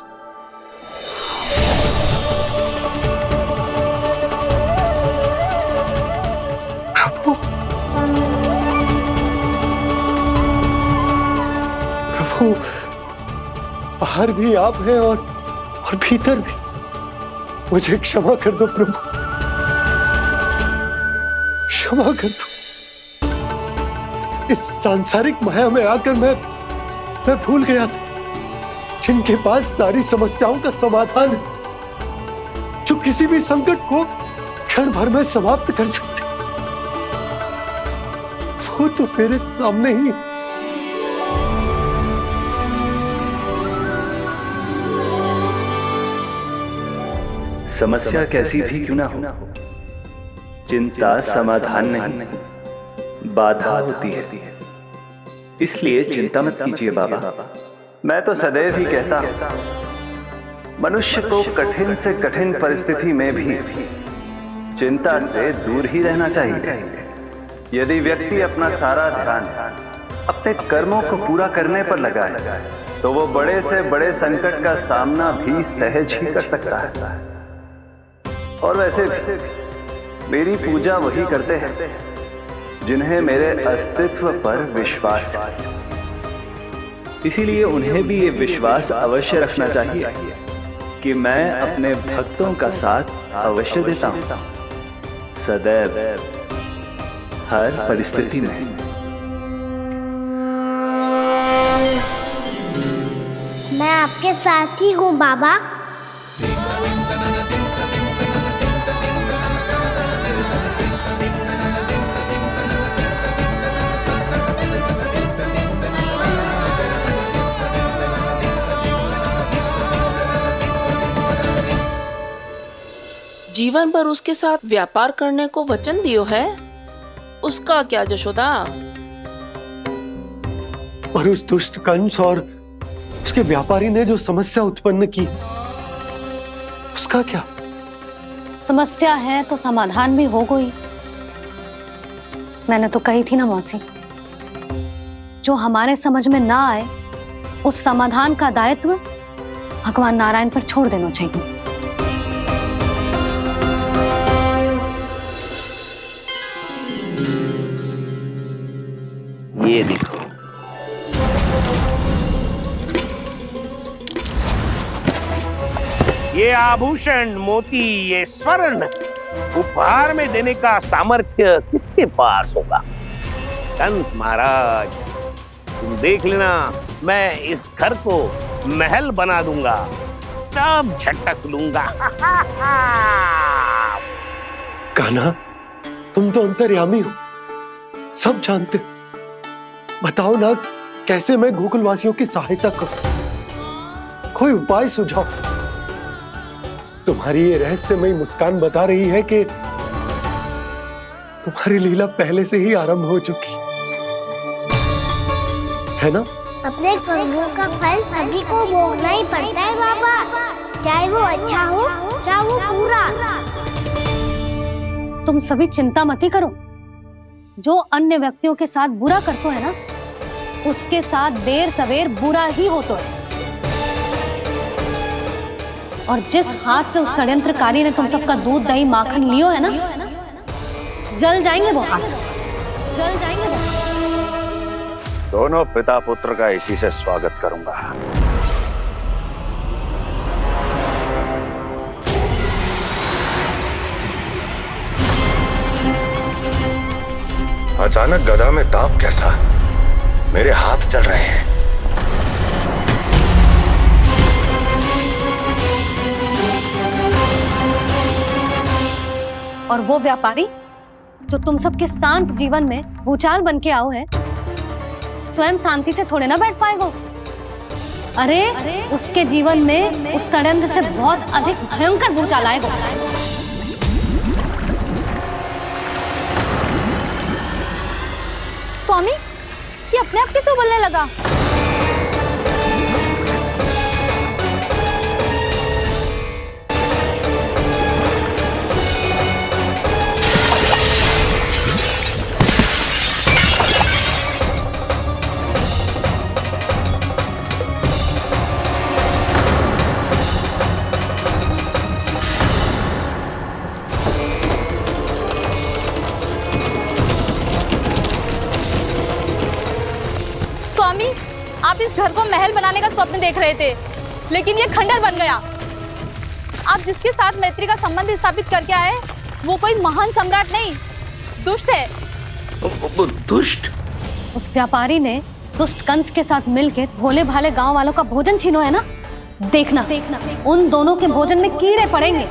बाहर भी आप हैं और भीतर भी। मुझे क्षमा कर दो प्रभु, क्षमा कर दो। इस सांसारिक माया में आकर मैं भूल गया था जिनके पास सारी समस्याओं का समाधान है, जो किसी भी संकट को क्षण भर में समाप्त कर सकते, वो तो मेरे सामने ही। समस्या कैसी भी क्यों ना हो, चिंता समाधान नहीं, बाधा होती है। इसलिए चिंता मत कीजिए बाबा। मैं तो सदैव ही कहता हूं, मनुष्य को कठिन से कठिन परिस्थिति में भी चिंता से दूर ही रहना चाहिए। यदि व्यक्ति अपना सारा ध्यान अपने कर्मों को पूरा करने पर लगाए, तो वो बड़े से बड़े संकट का सामना भी सहज ही कर सकता है। और वैसे भी मेरी पूजा वही करते हैं जिन्हें मेरे अस्तित्व पर विश्वास है। इसीलिए उन्हें भी ये विश्वास अवश्य रखना चाहिए कि मैं अपने भक्तों का साथ अवश्य देता हूं, सदैव, हर परिस्थिति में। मैं आपके साथ ही हूँ बाबा। जीवन भर उसके साथ व्यापार करने को वचन दियो है, उसका क्या जशोदा? और उस दुष्ट कंस और उसके व्यापारी ने जो समस्या उत्पन्न की, उसका क्या? समस्या है तो समाधान भी हो गई। मैंने तो कही थी ना मौसी, जो हमारे समझ में ना आए उस समाधान का दायित्व भगवान नारायण पर छोड़ देना चाहिए। ये देखो, ये आभूषण, मोती, ये स्वर्ण उपहार में देने का सामर्थ्य किसके पास होगा? कंस महाराज, तुम देख लेना, मैं इस घर को महल बना दूंगा, सब झटक लूंगा। कान्हा, तुम तो अंतर्यामी हो, सब जानते हो। बताओ ना, कैसे मैं गोकुलवासियों की सहायता करूं? कोई उपाय सुझाओ। तुम्हारी ये रहस्यमयी मुस्कान बता रही है कि तुम्हारी लीला पहले से ही आरंभ हो चुकी है ना? अपने कर्मों का फल सभी को भोगना ही पड़ता है बाबा, चाहे वो अच्छा हो चाहे वो बुरा। तुम सभी चिंता मत ही करो। जो अन्य व्यक्तियों के साथ बुरा करते है ना, उसके साथ देर सवेर बुरा ही होता है। और जिस हाथ से उस षड्यंत्रकारी ने तुम सबका दूध दही माखन लियो है ना, जल जाएंगे वो हाथ, जल जाएंगे वो हाथ। दोनों पिता पुत्र का इसी से स्वागत करूंगा। अचानक गदा में ताप कैसा? मेरे हाथ चल रहे हैं। और वो व्यापारी जो तुम सबके शांत जीवन में भूचाल बन के आओ है, स्वयं शांति से थोड़े ना बैठ पाएगा। अरे उसके जीवन में उस षड्यंत्र से बहुत अधिक भयंकर भूचाल आएगा। स्वामी, ये अपने आप कैसे उबलने लगा? स्वामी, आप इस घर को महल बनाने का स्वप्न देख रहे थे, लेकिन ये खंडर बन गया। आप जिसके साथ मैत्री का संबंध स्थापित करके आए वो कोई महान सम्राट नहीं, दुष्ट है। दुष्ट? उस व्यापारी ने दुष्ट कंस के साथ मिलकर भोले भाले गांव वालों का भोजन छीनो है ना। देखना उन दोनों के भोजन में कीड़े पड़ेंगे।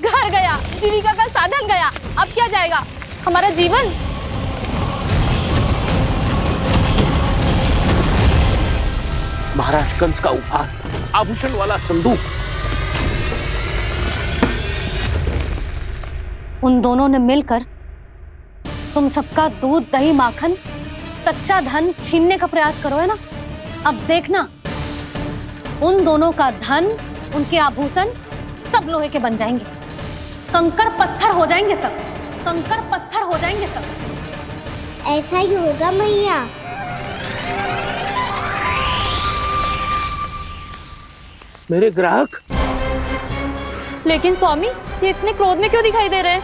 घर गया, जीविका का साधन गया, अब क्या जाएगा हमारा जीवन? महाराज कंस का उपहार, आभूषण वाला संदूक। उन दोनों ने मिलकर तुम सबका दूध दही माखन सच्चा धन छीनने का प्रयास करो है ना। अब देखना उन दोनों का धन, उनके आभूषण सब लोहे के बन जाएंगे, कंकड़ पत्थर हो जाएंगे सब, कंकड़ पत्थर हो जाएंगे सब। ऐसा ही होगा मैया। मेरे ग्राहक? लेकिन स्वामी ये इतने क्रोध में क्यों दिखाई दे रहे हैं?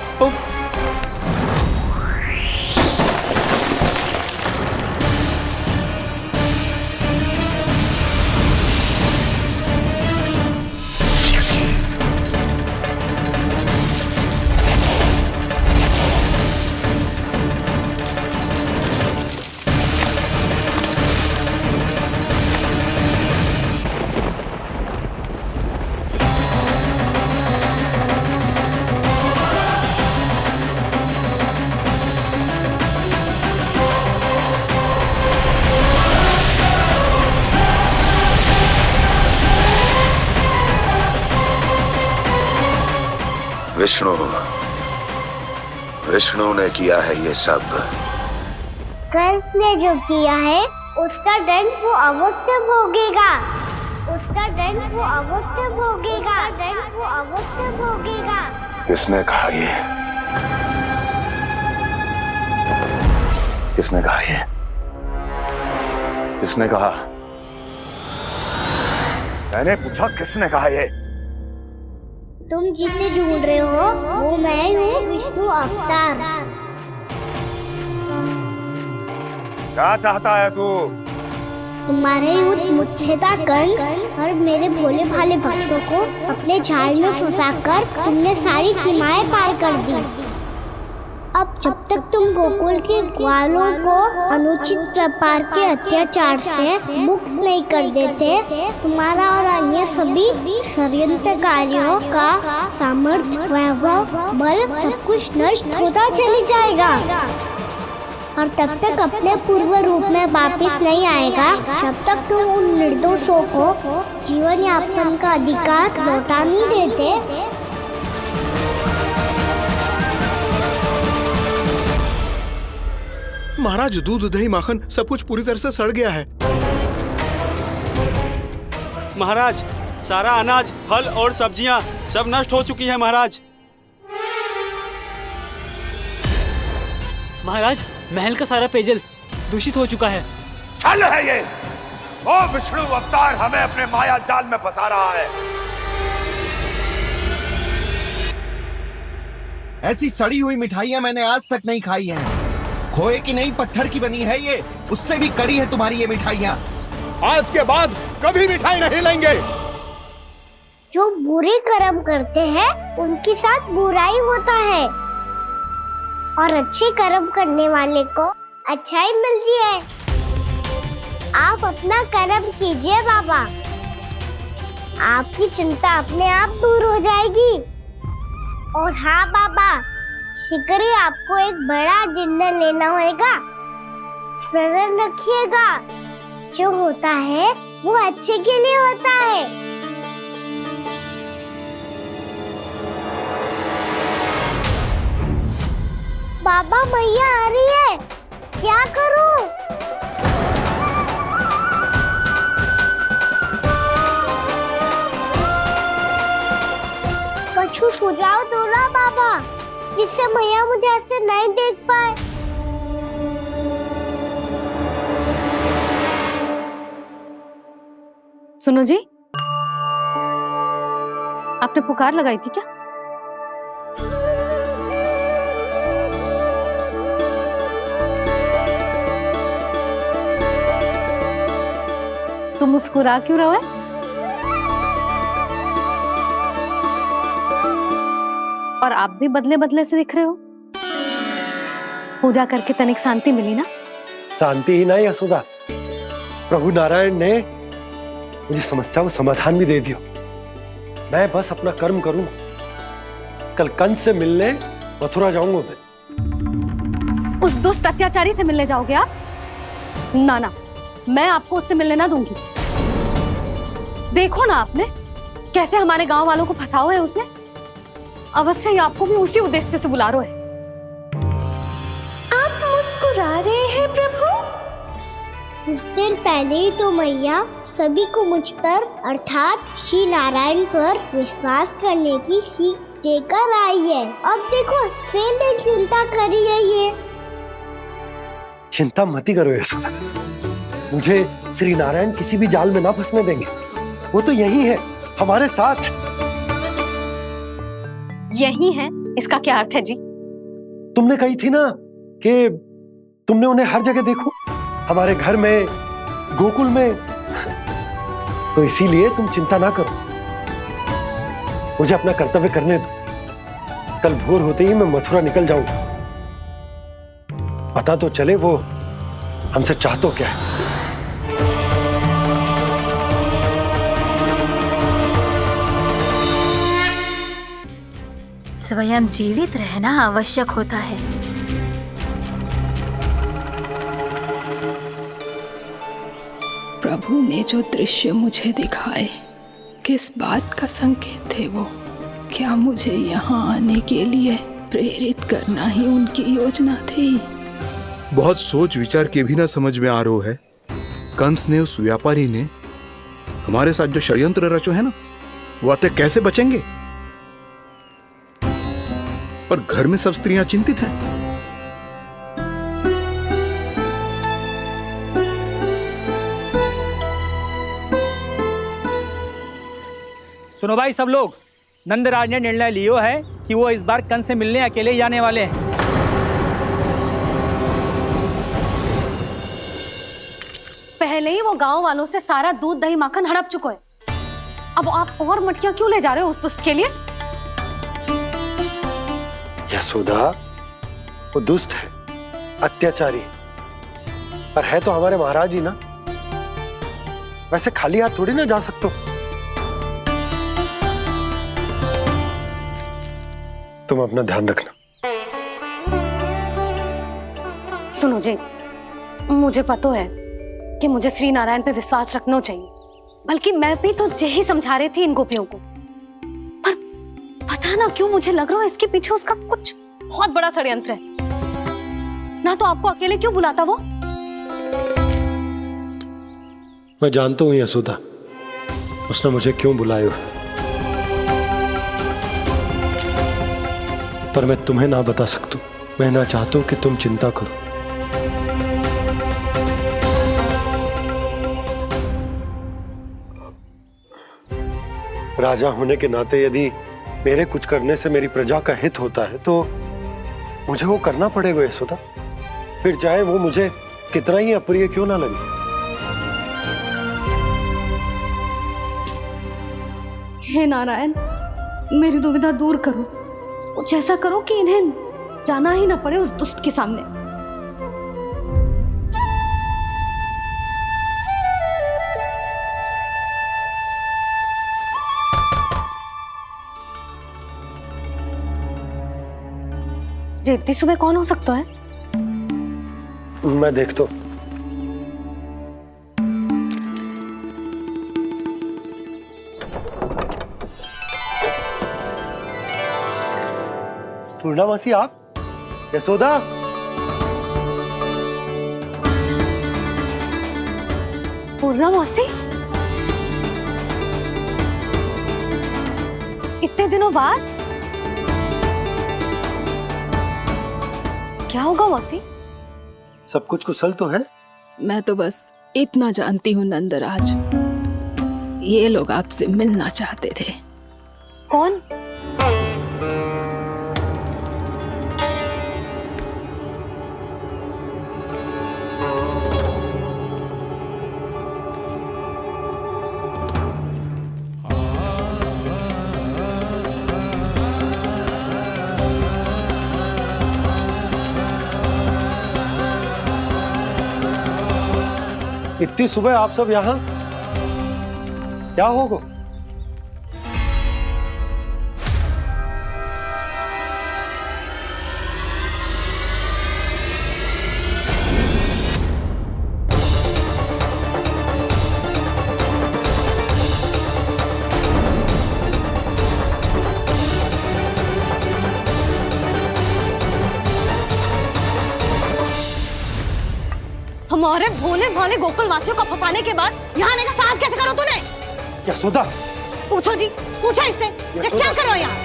विष्णु ने किया है ये सब। कंस ने जो किया है उसका दंड वो अवश्य भोगेगा, उसका दंड वो अवश्य भोगेगा, दंड वो अवश्य भोगेगा। किसने कहा ये? किसने कहा ये? किसने कहा? मैंने पूछा किसने कहा ये? तुम जिसे ढूंढ रहे हो वो मैं हूँ, विष्णु अवतार। क्या चाहता है तू? तुम्हारे युद्ध मुझसे था कंस, और मेरे भोले भाले भक्तों को अपने जाल में फंसाकर तुमने सारी सीमाएं पार कर दी। अब जब तक तुम गोकुल के ग्वालों को अनुचित प्रकार के अत्याचार से मुक्त नहीं कर देते, तुम्हारा और अन्य सभी षड्यंत्रकारियों का सामर्थ्य, वैभव, बल सब कुछ नष्ट होता चली जाएगा, और तब तक अपने पूर्व रूप में वापस नहीं आएगा जब तक तुम उन निर्दोषों को जीवन यापन का अधिकार लौटा नहीं देते। महाराज, दूध दही माखन सब कुछ पूरी तरह से सड़ गया है। महाराज, सारा अनाज, फल और सब्जियां सब नष्ट हो चुकी है महाराज। महाराज, महल का सारा पेयजल दूषित हो चुका है। छल है ये। वो विष्णु अवतार हमें अपने माया जाल में फंसा रहा है। ऐसी सड़ी हुई मिठाइयां मैंने आज तक नहीं खाई हैं। खोए की नहीं, पत्थर की बनी है ये, उससे भी कड़ी है तुम्हारी ये मिठाइयां। आज के बाद कभी मिठाई नहीं लेंगे। जो बुरे कर्म करते हैं उनके साथ बुराई होता है, और अच्छे कर्म करने वाले को अच्छाई मिलती है। आप अपना कर्म कीजिए बाबा, आपकी चिंता अपने आप दूर हो जाएगी। और हाँ बाबा, शीघ्र ही आपको एक बड़ा डिनर लेना होगा। स्मरण रखिएगा, जो होता है वो अच्छे के लिए होता है। बाबा, मैया आ रही है। क्या करूं? कछु सुझाव दो ना बाबा, जिससे मैया मुझे ऐसे नहीं देख पाए। सुनो जी, आपने पुकार लगाई थी क्या? तुम मुस्कुरा क्यों रहे हो? और आप भी बदले बदले से दिख रहे हो। पूजा करके तनिक शांति मिली ना? शांति ही नहीं यशोदा, प्रभु नारायण ने मुझे समस्या को समाधान भी दे दिया। मैं बस अपना कर्म करूं। कल कंस से मिलने मथुरा जाऊंगा मैं। उस दुष्ट अत्याचारी से मिलने जाओगे आप? ना ना, मैं आपको उससे मिलने ना दूंगी। देखो ना आपने कैसे हमारे गांव वालों को फंसाओ है उसने। अवश्य ही आपको भी उसी उद्देश्य से बुला रहा है। आप मुस्कुरा रहे हैं प्रभु? कुछ देर पहले ही तो मैया सभी को मुझ पर अर्थात श्री नारायण पर विश्वास करने की सीख देकर आई है। अब देखो स्वयं चिंता करी है ये। चिंता मत करो यशोदा, मुझे श्री नारायण किसी भी जाल में ना फंसने देंगे। वो तो यही है हमारे साथ। यही है, इसका क्या अर्थ है जी? तुमने कही थी ना कि तुमने उन्हें हर जगह देखो, हमारे घर में, गोकुल में। तो इसीलिए तुम चिंता ना करो, मुझे अपना कर्तव्य करने दो। कल भोर होते ही मैं मथुरा निकल जाऊंगा। पता तो चले वो हमसे चाहतो क्या है। स्वयं जीवित रहना आवश्यक होता है। प्रभु ने जो दृश्य मुझे दिखाए, किस बात का संकेत थे वो? क्या मुझे यहाँ आने के लिए प्रेरित करना ही उनकी योजना थी? बहुत सोच विचार के भी ना समझ में आ रहा है। कंस ने, उस व्यापारी ने हमारे साथ जो षड्यंत्र रचो है ना, वो आते कैसे बचेंगे? पर घर में सब स्त्रियां चिंतित हैं। सुनो भाई सब लोग, नंदराज ने निर्णय लियो है कि वो इस बार कंस से मिलने अकेले ही जाने वाले हैं। पहले ही वो गांव वालों से सारा दूध दही माखन हड़प चुके हैं। अब आप और मटकियां क्यों ले जा रहे हो उस दुष्ट के लिए? यशोदा, वो दुष्ट है, अत्याचारी, पर है तो हमारे महाराज ही ना। वैसे खाली हाथ थोड़ी ना जा सकते। तुम अपना ध्यान रखना। सुनो जी, मुझे पता है कि मुझे श्री नारायण पे विश्वास रखना चाहिए, बल्कि मैं भी तो यही समझा रही थी इन गोपियों को। पर पता ना क्यों मुझे लग रहा है इसके पीछे उसका कुछ बहुत बड़ा षड्यंत्र है। ना तो आपको अकेले क्यों बुलाता वो? मैं जानता हूं यशोदा, उसने मुझे क्यों बुलाया, पर मैं तुम्हें ना बता सकता। मैं ना चाहता हूं कि तुम चिंता करो। राजा होने के नाते यदि मेरे कुछ करने से मेरी प्रजा का हित होता है तो मुझे वो करना पड़ेगा यशोदा, फिर चाहे वो मुझे कितना ही अप्रिय क्यों ना लगे। हे नारायण, मेरी दुविधा दूर करो। कुछ ऐसा करो कि इन्हें जाना ही ना पड़े उस दुष्ट के सामने। जी इतनी सुबह कौन हो सकता है? मैं देखता हूं। पूर्णा मासी, आप? यशोदा, पूर्णा मौसी, इतने दिनों बाद क्या होगा मौसी? सब कुछ कुशल तो है? मैं तो बस इतना जानती हूँ नंदराज, ये लोग आपसे मिलना चाहते थे। कौन? इतनी सुबह आप सब यहाँ? क्या होगा? हमारे भोले भाले गोकुल वासियों को फंसाने के बाद यहाँ आने का साहस कैसे करो तूने? यशोदा, पूछो जी, पूछो इससे, ये क्या करो यहाँ?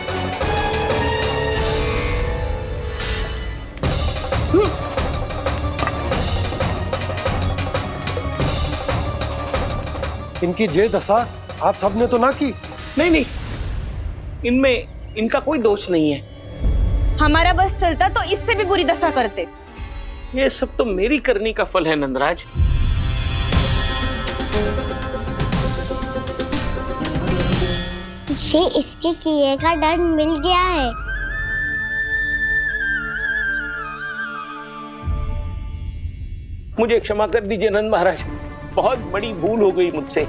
इनकी ये दशा आप सबने तो ना की? नहीं, इनमें इनका कोई दोष नहीं है। हमारा बस चलता तो इससे भी बुरी दशा करते। ये सब तो मेरी करनी का फल है नंदराज। इसे इसके किए का दंड मिल गया है। मुझे क्षमा कर दीजिए नंद महाराज, बहुत बड़ी भूल हो गई मुझसे।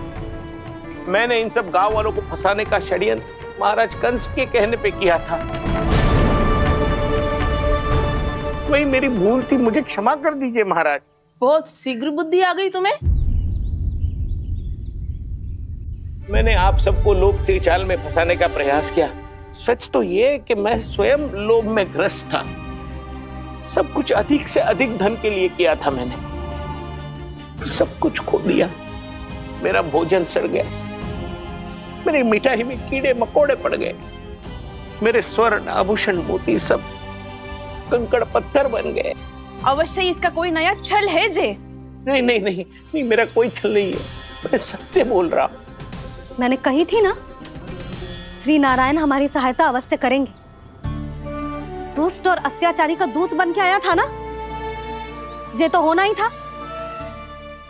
मैंने इन सब गांव वालों को फंसाने का षड्यंत्र महाराज कंस के कहने पे किया था। वही मेरी भूल थी, मुझे क्षमा कर दीजिए महाराज। बहुत शीघ्र बुद्धि आ गई तुम्हें। मैंने आप सबको लोभ के जाल में फंसाने का प्रयास किया। सच तो ये कि मैं स्वयं लोभ में ग्रस्त था। सब कुछ अधिक से अधिक धन के लिए किया था मैंने। सब कुछ खो दिया। मेरा भोजन सड़ गया, मेरी मिठाई में कीड़े मकोड़े पड़ गए, मेरे स्वर्ण आभूषण मोती सब कंकड़ पत्थर बन गए। अवश्य इसका कोई नया छल है जे। नहीं, मेरा कोई छल नहीं है, मैं सत्य बोल रहा हूं। मैंने कही थी ना, श्री नारायण हमारी सहायता अवश्य करेंगे। दुष्ट और अत्याचारी का दूत बन के आया था ना, ये तो होना ही था।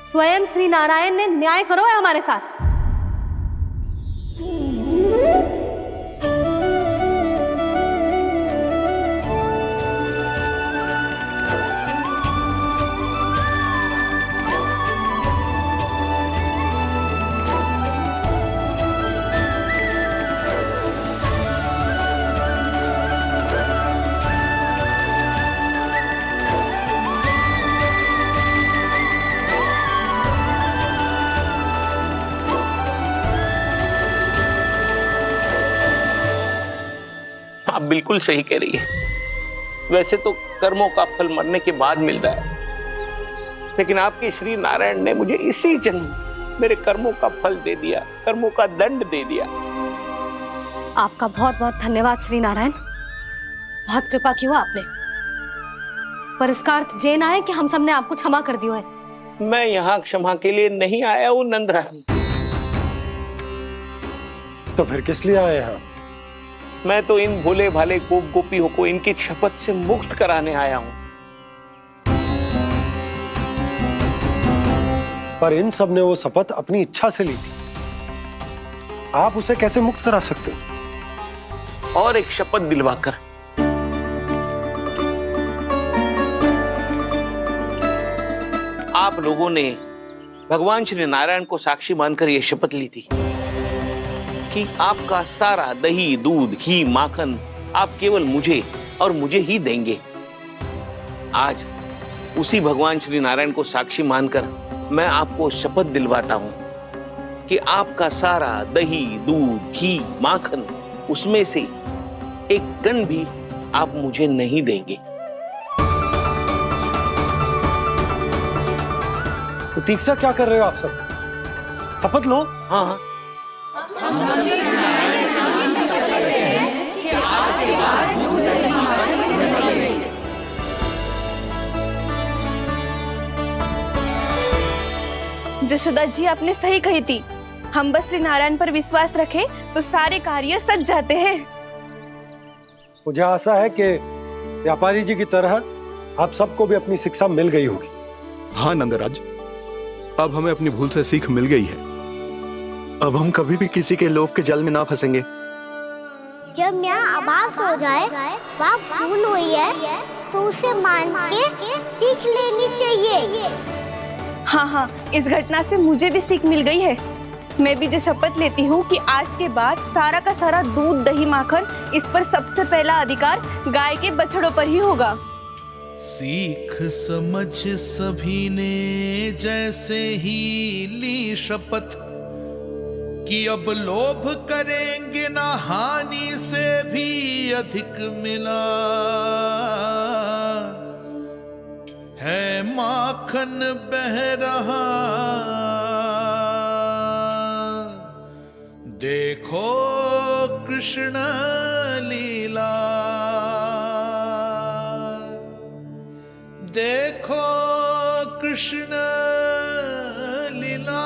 स्वयं श्री नारायण ने न्याय करो है हमारे साथ। आप बिल्कुल सही कह रही है। वैसे तो कर्मों का फल मरने के बाद मिल रहा है, लेकिन आपके श्री नारायण ने मुझे इसी जन्म मेरे कर्मों का फल दे दिया, कर्मों का दंड दे दिया। आपका बहुत बहुत धन्यवाद श्री नारायण, बहुत कृपा की हो आपने। पर इसका अर्थ ये ना है कि हम सब ने आपको क्षमा कर दिया है। मैं यहाँ क्षमा के लिए नहीं आया हूँ नंदरानी। तो फिर किस लिए आए हैं? मैं तो इन भोले भाले गोप गोपियों को इनकी शपथ से मुक्त कराने आया हूं। पर इन सब ने वो शपथ अपनी इच्छा से ली थी, आप उसे कैसे मुक्त करा सकते? और एक शपथ दिलवाकर। आप लोगों ने भगवान श्री नारायण को साक्षी मानकर यह शपथ ली थी कि आपका सारा दही, दूध, घी, माखन आप केवल मुझे और मुझे ही देंगे। आज उसी भगवान श्री नारायण को साक्षी मानकर मैं आपको शपथ दिलवाता हूं कि आपका सारा दही, दूध, घी, माखन उसमें से एक कण भी आप मुझे नहीं देंगे। प्रतीक्षा क्या कर रहे हो आप सब? शपथ लो। हाँ हाँ। जशोदा जी आपने सही कही थी, हम बस श्री नारायण पर विश्वास रखें तो सारे कार्य सज जाते हैं। मुझे आशा है कि व्यापारी जी की तरह आप सबको भी अपनी शिक्षा मिल गई होगी। हाँ नंदराज, अब हमें अपनी भूल से सीख मिल गई है। अब हम कभी भी किसी के लोभ के जल में ना फंसेंगे। जब यहाँ आभास हो जाए वहाँ भूल हुई है तो उसे मान के सीख लेनी चाहिए। हाँ हाँ, इस घटना से मुझे भी सीख मिल गई है। मैं भी जो शपथ लेती हूँ कि आज के बाद सारा का सारा दूध दही माखन इस पर सबसे पहला अधिकार गाय के बछड़ों पर ही होगा। सीख समझ सभी ने जैसे ही ली शपथ कि अब लोभ करेंगे ना हानि से भी अधिक मिला है माखन बह रहा देखो कृष्ण लीला देखो कृष्ण लीला।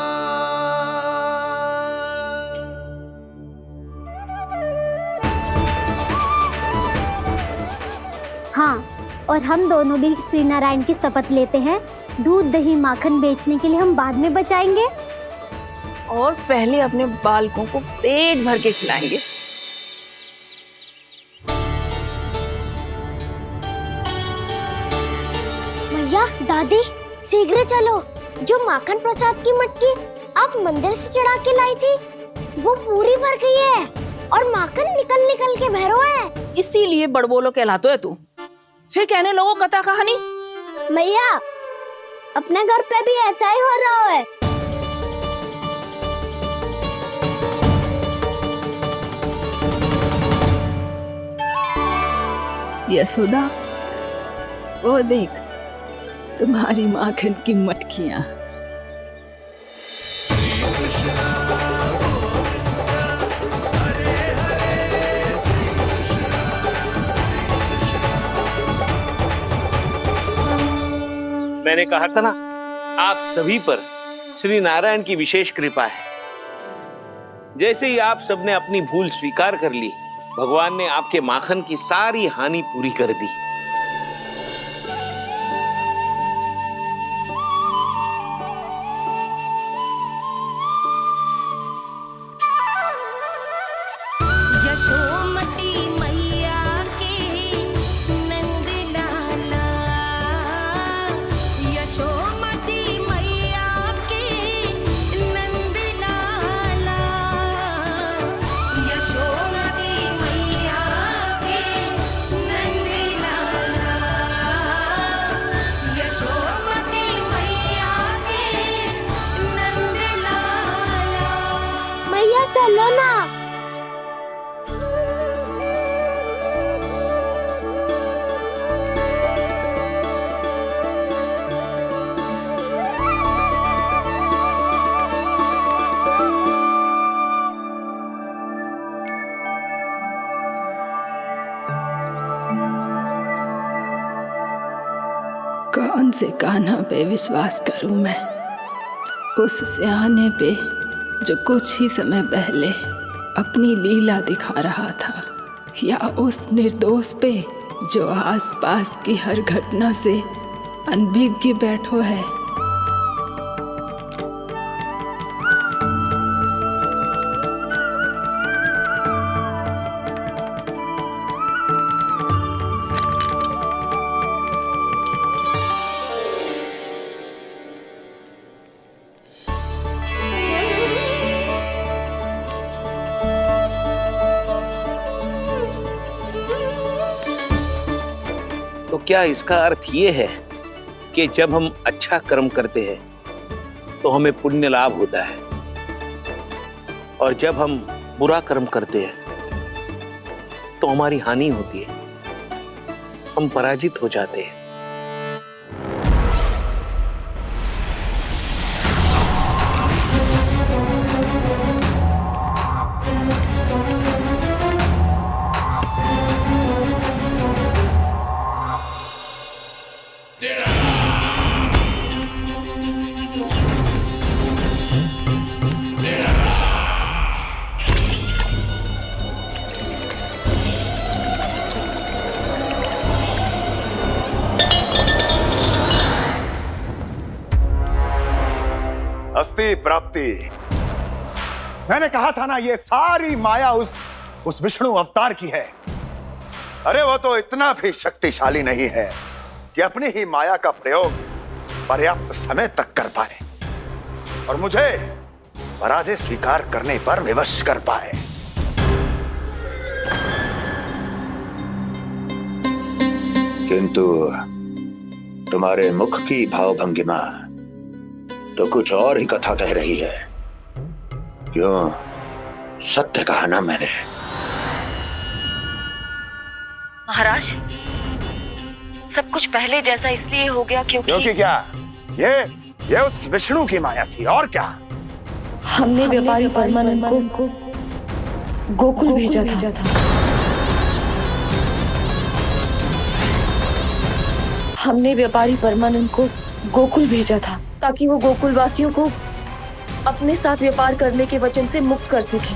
हाँ, और हम दोनों भी श्री नारायण की शपथ लेते हैं, दूध दही माखन बेचने के लिए हम बाद में बचाएंगे और पहले अपने बालकों को पेट भर के खिलाएंगे। भैया दादी शीघ्र चलो, जो माखन प्रसाद की मटकी आप मंदिर से चढ़ा के लाई थी वो पूरी भर गई है और माखन निकल निकल के भरो है। इसीलिए बड़बोलो कहलाते है तू। फिर कहने लोगों कथा कहानी। भैया अपने घर पे भी ऐसा ही हो रहा है। यशोदा, वो देख तुम्हारी माखन की मटकियां। मैंने कहा था ना, आप सभी पर श्री नारायण की विशेष कृपा है। जैसे ही आप सबने अपनी भूल स्वीकार कर ली, भगवान ने आपके माखन की सारी हानि पूरी कर दी। यशोमती मैया के नंद लाला, यशोमती मैया के नंद लाला, यशोमती मैया के नंद लाला, यशोमती मैया के नंद लाला। मैया चलो ना। कौन से कान्हा पे विश्वास करूं मैं? उस सियाने पे जो कुछ ही समय पहले अपनी लीला दिखा रहा था, या उस निर्दोष पे जो आसपास की हर घटना से अनभिज्ञ बैठो है? तो क्या इसका अर्थ ये है कि जब हम अच्छा कर्म करते हैं तो हमें पुण्य लाभ होता है, और जब हम बुरा कर्म करते हैं तो हमारी हानि होती है, हम पराजित हो जाते हैं? प्राप्ति प्राप्ति। मैंने कहा था ना, ये सारी माया उस विष्णु अवतार की है। अरे वो तो इतना भी शक्तिशाली नहीं है कि अपनी ही माया का प्रयोग पर्याप्त समय तक कर पाए और मुझे पराजय स्वीकार करने पर विवश कर पाए। किंतु तुम्हारे मुख की भावभंगिमा तो कुछ और ही कथा कह रही है। क्यों? सत्य कहा ना मैंने। महाराज, सब कुछ पहले जैसा इसलिए हो गया क्योंकि क्या? ये उस विष्णु की माया थी और क्या? हमने व्यापारी परमानंद को गोकुल भेजा था। हमने व्यापारी परमानंद को गोकुल भेजा था ताकि वो गोकुल वासियों को अपने साथ व्यापार करने के वचन से मुक्त कर सके।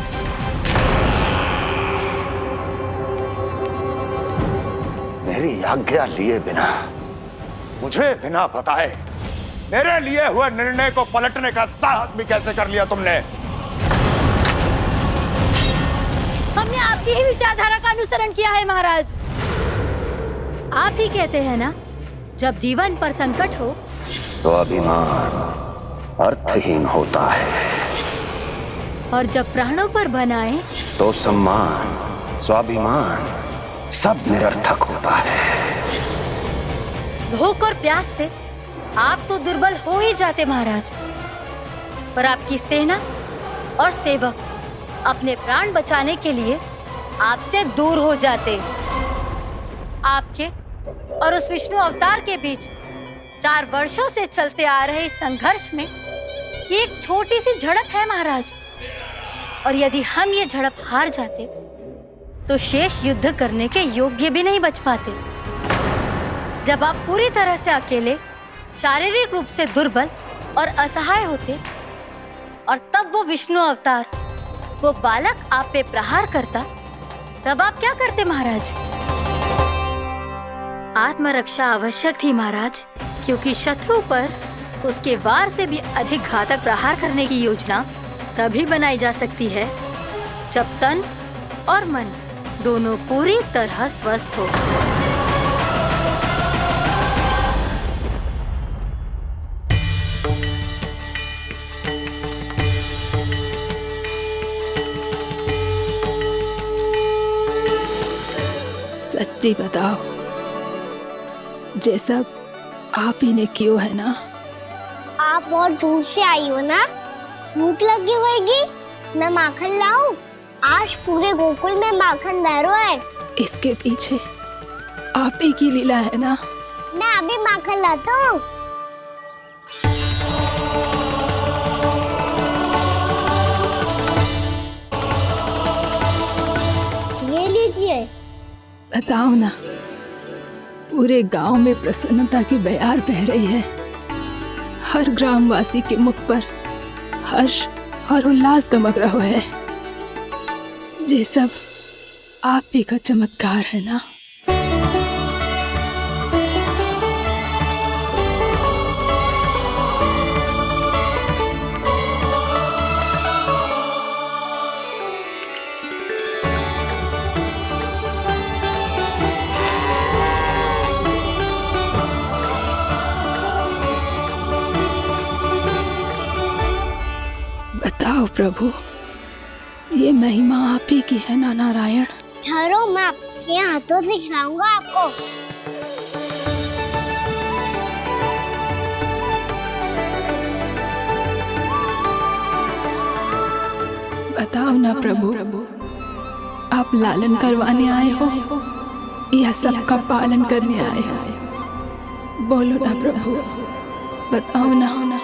मेरी आज्ञा लिए बिना, मुझे बिना बताए मेरे लिए हुए निर्णय को पलटने का साहस भी कैसे कर लिया तुमने? हमने आपकी ही विचारधारा का अनुसरण किया है महाराज। आप ही कहते हैं ना, जब जीवन पर संकट हो तो अभिमान अर्थहीन होता है और जब प्राणों पर बनाए तो सम्मान स्वाभिमान सब निरर्थक होता है। भूख और प्यास से आप तो दुर्बल हो ही जाते महाराज, पर आपकी सेना और सेवक अपने प्राण बचाने के लिए आपसे दूर हो जाते। आपके और उस विष्णु अवतार के बीच 4 वर्षों से चलते आ रहे इस संघर्ष में ये एक छोटी सी झड़प है महाराज, और यदि हम ये झड़प हार जाते तो शेष युद्ध करने के योग्य भी नहीं बच पाते। जब आप पूरी तरह से अकेले, शारीरिक रूप से दुर्बल और असहाय होते और तब वो विष्णु अवतार, वो बालक आप पे प्रहार करता, तब आप क्या करते महाराज? आत्मरक्षा आवश्यक थी महाराज, क्योंकि शत्रु पर उसके वार से भी अधिक घातक प्रहार करने की योजना तभी बनाई जा सकती है जब तन और मन दोनों पूरी तरह स्वस्थ हो। सच्ची बताओ, जैसा आप ही ने कियो है ना? आप बहुत दूर से आई हो ना, भूख लगी होगी। मैं माखन लाऊं? आज पूरे गोकुल में माखन बह रहा है। इसके पीछे आप ही की लीला है ना? मैं अभी माखन लाता हूँ। ये लीजिए। बताओ ना, पूरे गांव में प्रसन्नता की बयार बह रही है। हर ग्रामवासी के मुख पर हर्ष और उल्लास दमक रहा है। ये सब आप ही का चमत्कार है ना? बताओ प्रभु, ये महिमा आप ही की है ना नारायण? ठहरो, मैं आपके हाथों से खिलाऊंगा आपको। बताओ ना प्रभु, आप लालन करवाने आए हो या सबका पालन करने आए हो? बोलो ना प्रभु, बताओ ना।